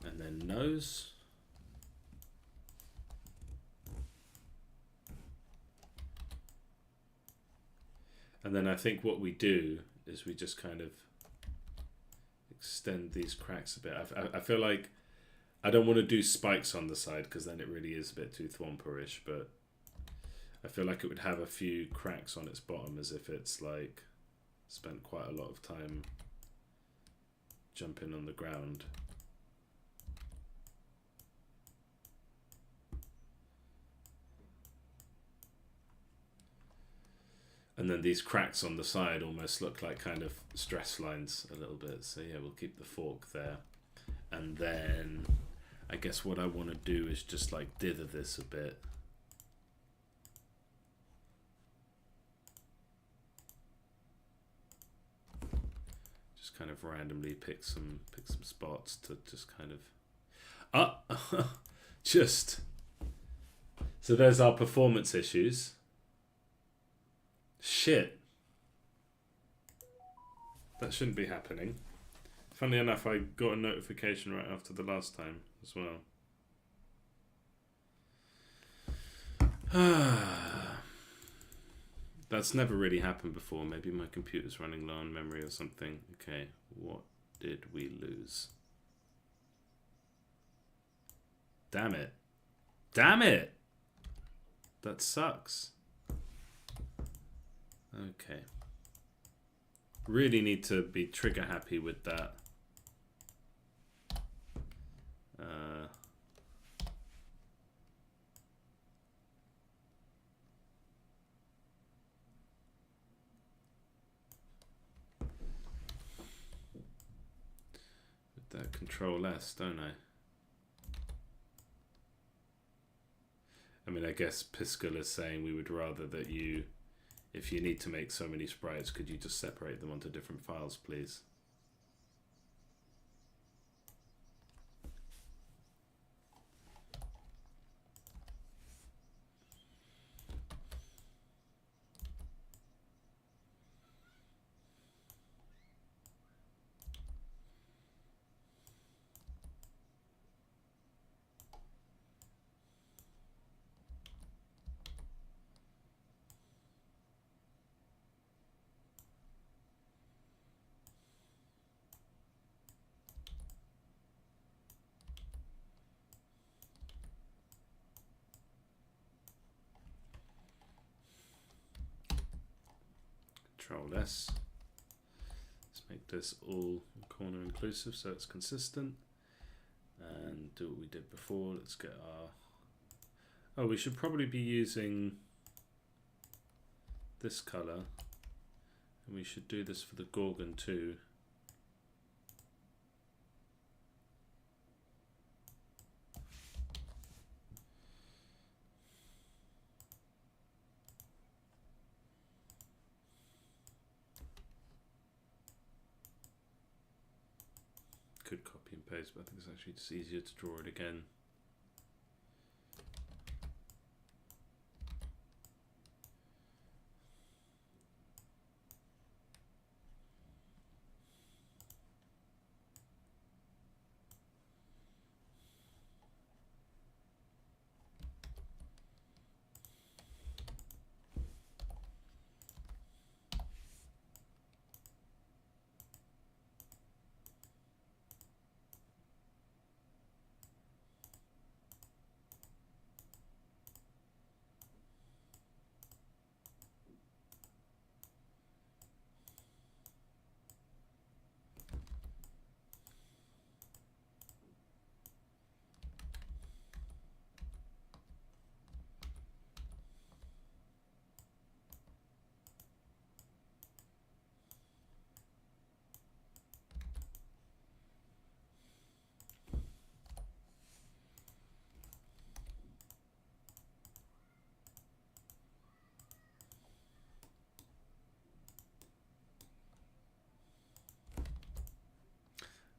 And then nose. And then I think what we do is we just kind of extend these cracks a bit. I feel like I don't want to do spikes on the side because then it really is a bit too thwomperish, but I feel like it would have a few cracks on its bottom as if it's like spent quite a lot of time jumping on the ground. And then these cracks on the side almost look like kind of stress lines a little bit. So yeah, we'll keep the fork there. And then I guess what I want to do is just like dither this a bit. Just kind of randomly pick some spots to just kind of just so there's our performance issues. Shit, that shouldn't be happening. Funnily enough, I got a notification right after the last time as well. That's never really happened before. Maybe my computer's running low on memory or something. Okay, what did we lose? Damn it. Damn it! That sucks. Okay. Really need to be trigger happy with that. With that Control S, don't I? I mean, I guess Piscal is saying we would rather that you, if you need to make so many sprites, could you just separate them onto different files, please? Control S. Let's make this all corner inclusive so it's consistent. And do what we did before. Let's get our... Oh, we should probably be using this color. And we should do this for the Gorgon too. could copy and paste, but I think it's actually just easier to draw it again.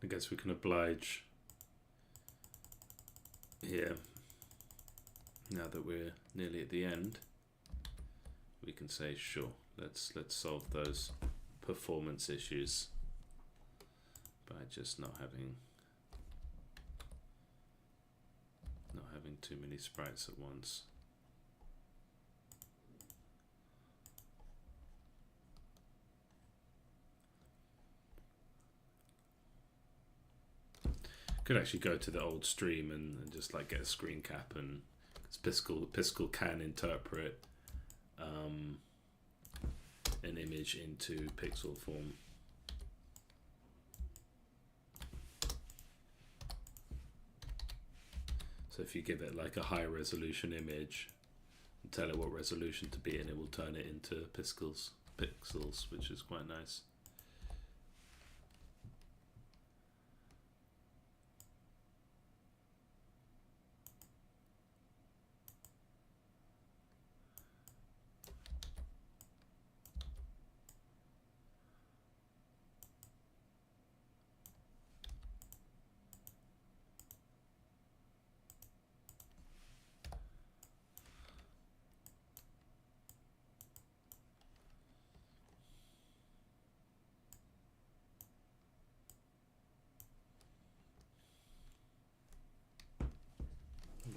I guess we can oblige here. Now that we're nearly at the end, we can say, sure, let's solve those performance issues by just not having too many sprites at once. Could actually go to the old stream and just like get a screen cap, and Piscal can interpret an image into pixel form. So if you give it like a high resolution image and tell it what resolution to be in, it will turn it into pixels, which is quite nice.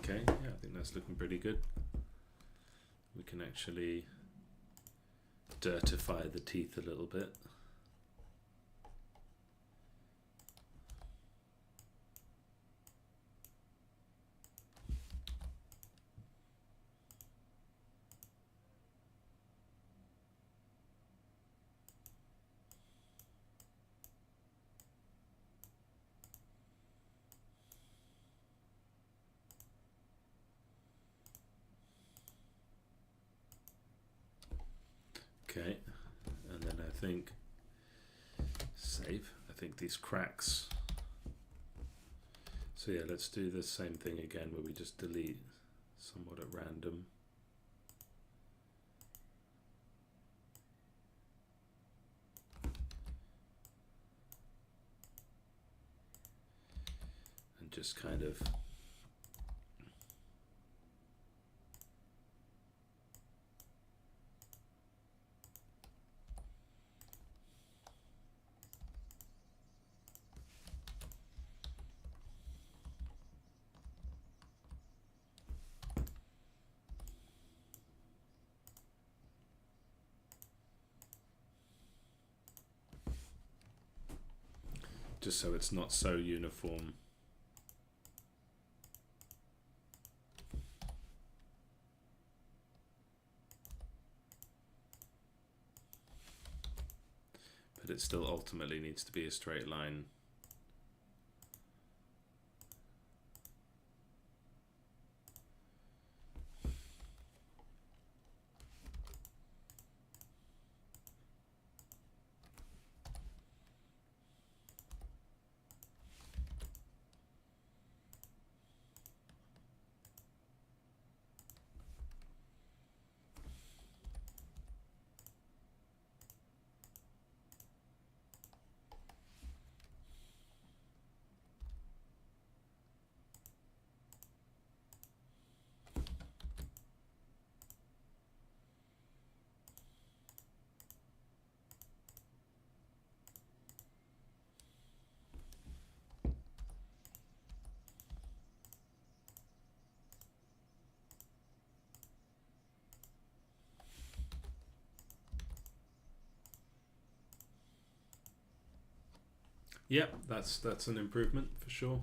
Okay, yeah, I think that's looking pretty good. We can actually dirtify the teeth a little bit. Okay, and then I think save. I think these cracks. So yeah, let's do the same thing again where we just delete somewhat at random. And just kind of so it's not so uniform. But it still ultimately needs to be a straight line. Yep, that's an improvement for sure.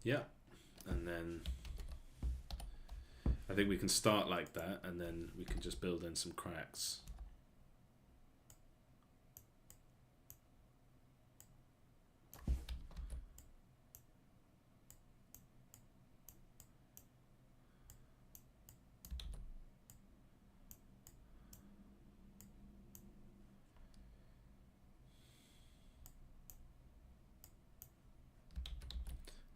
Yeah, and then I think we can start like that, and then we can just build in some cracks.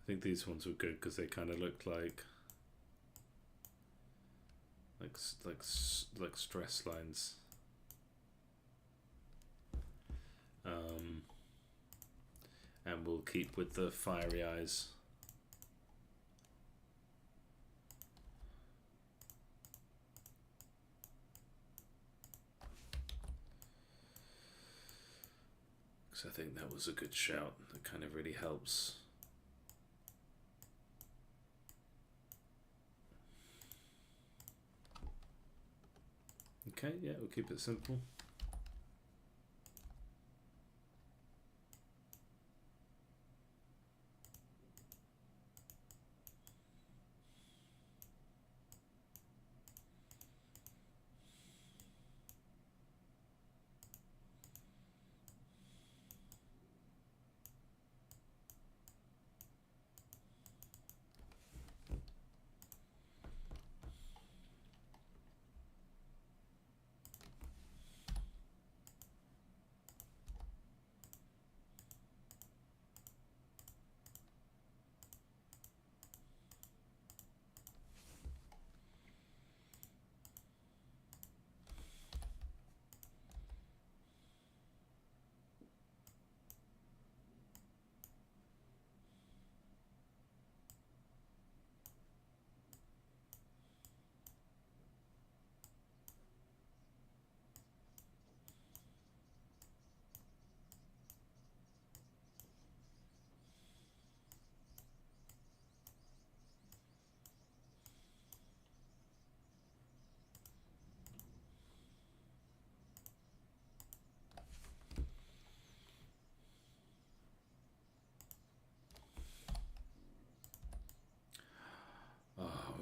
I think these ones were good because they kind of looked like stress lines. And we'll keep with the fiery eyes. Because I think that was a good shout. That kind of really helps. Okay, yeah, we'll keep it simple.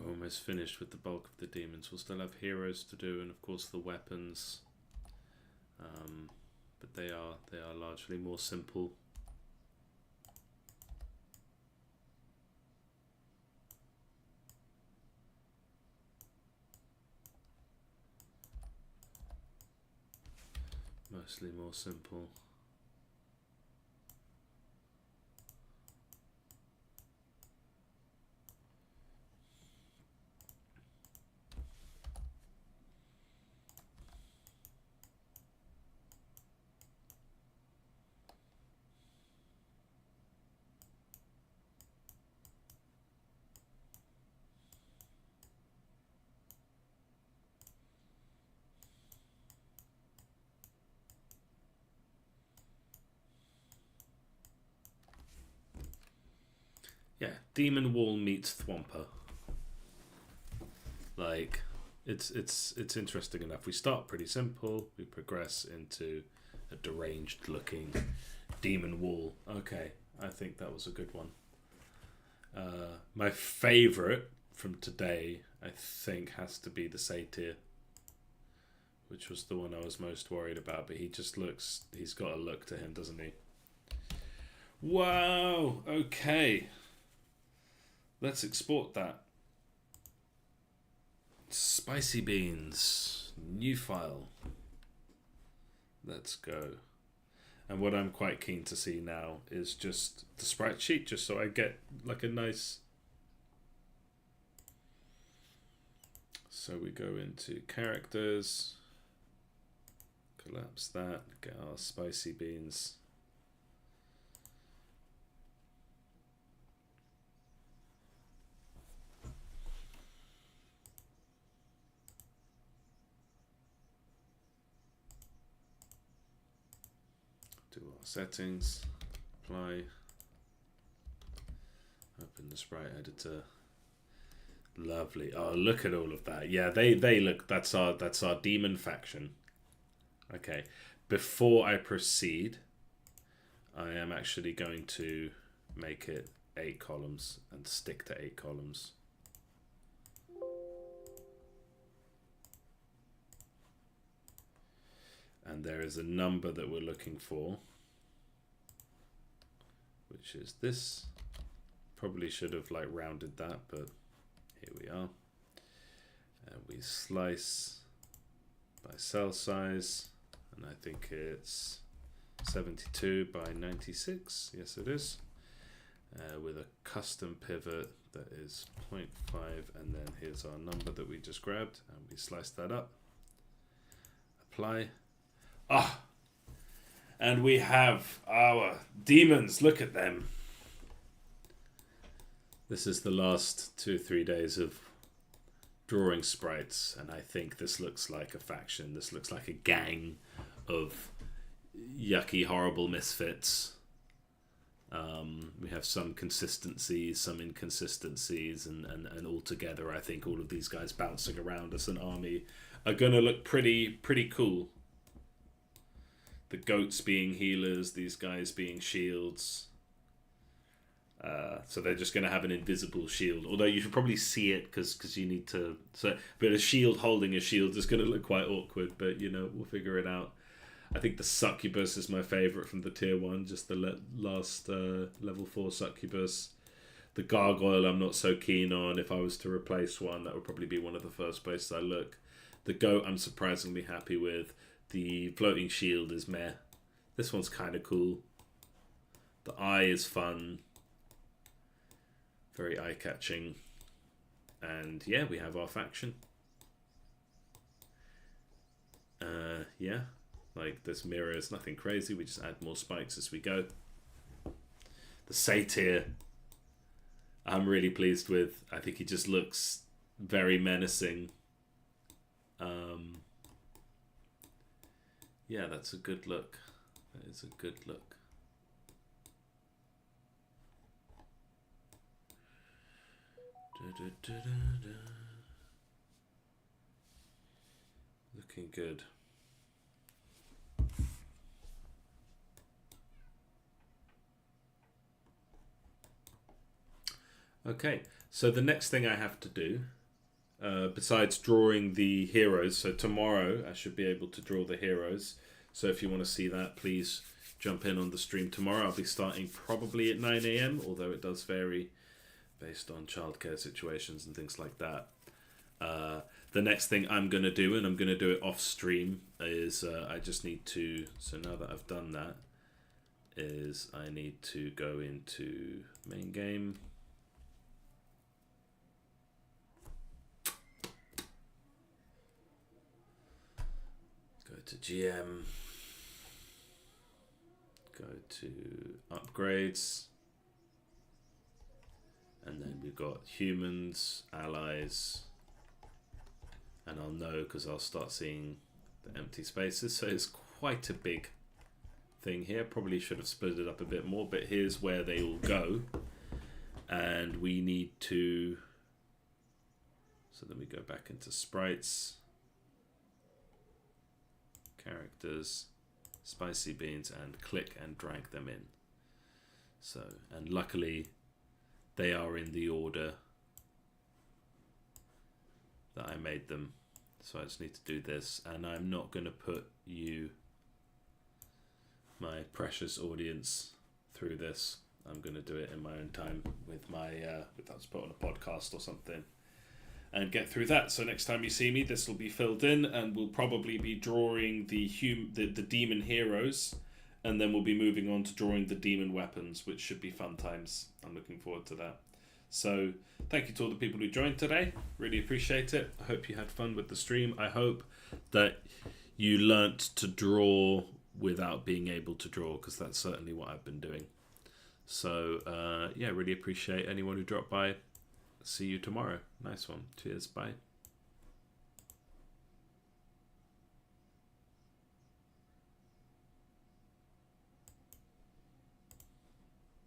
We're almost finished with the bulk of the demons. We'll still have heroes to do, and of course the weapons. But they are largely more simple. Mostly more simple. Yeah, Demon Wall meets Thwomper. Like, it's interesting enough. We start pretty simple. We progress into a deranged looking Demon Wall. Okay, I think that was a good one. My favourite from today, I think, has to be the Satyr, which was the one I was most worried about. But he just looks, he's got a look to him, doesn't he? Wow, okay. Let's export that. Spicy beans, new file. Let's go. And what I'm quite keen to see now is just the sprite sheet, just so I get like a nice... So we go into characters, collapse that, get our spicy beans. Do our settings, apply. Open the sprite editor. Lovely. Oh, look at all of that. Yeah, they look. That's our demon faction. Okay. Before I proceed, I am actually going to make it 8 columns and stick to 8 columns. And there is a number that we're looking for, which is this. Probably should have like rounded that, but here we are. And we slice by cell size, and I think it's 72 by 96. Yes, it is. With a custom pivot that is 0.5, and then here's our number that we just grabbed, and we slice that up. Apply. Ah, and we have our demons. Look at them. This is the last 2 or 3 days of drawing sprites, and I think this looks like a faction. This looks like a gang of yucky, horrible misfits. We have some consistencies, some inconsistencies, and altogether, I think all of these guys bouncing around as an army are going to look pretty cool. The goats being healers, these guys being shields. So they're just going to have an invisible shield. Although you should probably see it because you need to. But a shield holding a shield is going to look quite awkward. But you know, we'll figure it out. I think the succubus is my favourite from the tier 1. Just the last level 4 succubus. The gargoyle I'm not so keen on. If I was to replace one, that would probably be one of the first places I look. The goat I'm surprisingly happy with. The floating shield is meh. This one's kind of cool. The eye is fun. Very eye-catching. And yeah, we have our faction. Yeah, like this mirror is nothing crazy. We just add more spikes as we go. The satyr, I'm really pleased with. I think he just looks very menacing. Yeah, that's a good look. That is a good look. Looking good. Okay, so the next thing I have to do, besides drawing the heroes, so tomorrow I should be able to draw the heroes. So if you want to see that, please jump in on the stream tomorrow. I'll be starting probably at 9 AM, although it does vary based on childcare situations and things like that. The next thing I'm going to do, and I'm going to do it off stream, is I just need to, so now that I've done that, is I need to go into main game. Go to GM. Go to upgrades. And then we've got humans, allies, and I'll know because I'll start seeing the empty spaces. So it's quite a big thing here. Probably should have split it up a bit more, but here's where they all go. And we need to, so then we go back into sprites, characters, spicy beans, and click and drag them in. So, and luckily they are in the order that I made them. So I just need to do this, and I'm not going to put you, my precious audience, through this. I'm going to do it in my own time with my, let's put on a podcast or something and get through that. So next time you see me, this will be filled in, and we'll probably be drawing the demon heroes, and then we'll be moving on to drawing the demon weapons, which should be fun times. I'm looking forward to that. So thank you to all the people who joined today. Really appreciate it. I hope you had fun with the stream. I hope that you learnt to draw without being able to draw, because that's certainly what I've been doing. So yeah, really appreciate anyone who dropped by. See you tomorrow. Nice one. Cheers. Bye.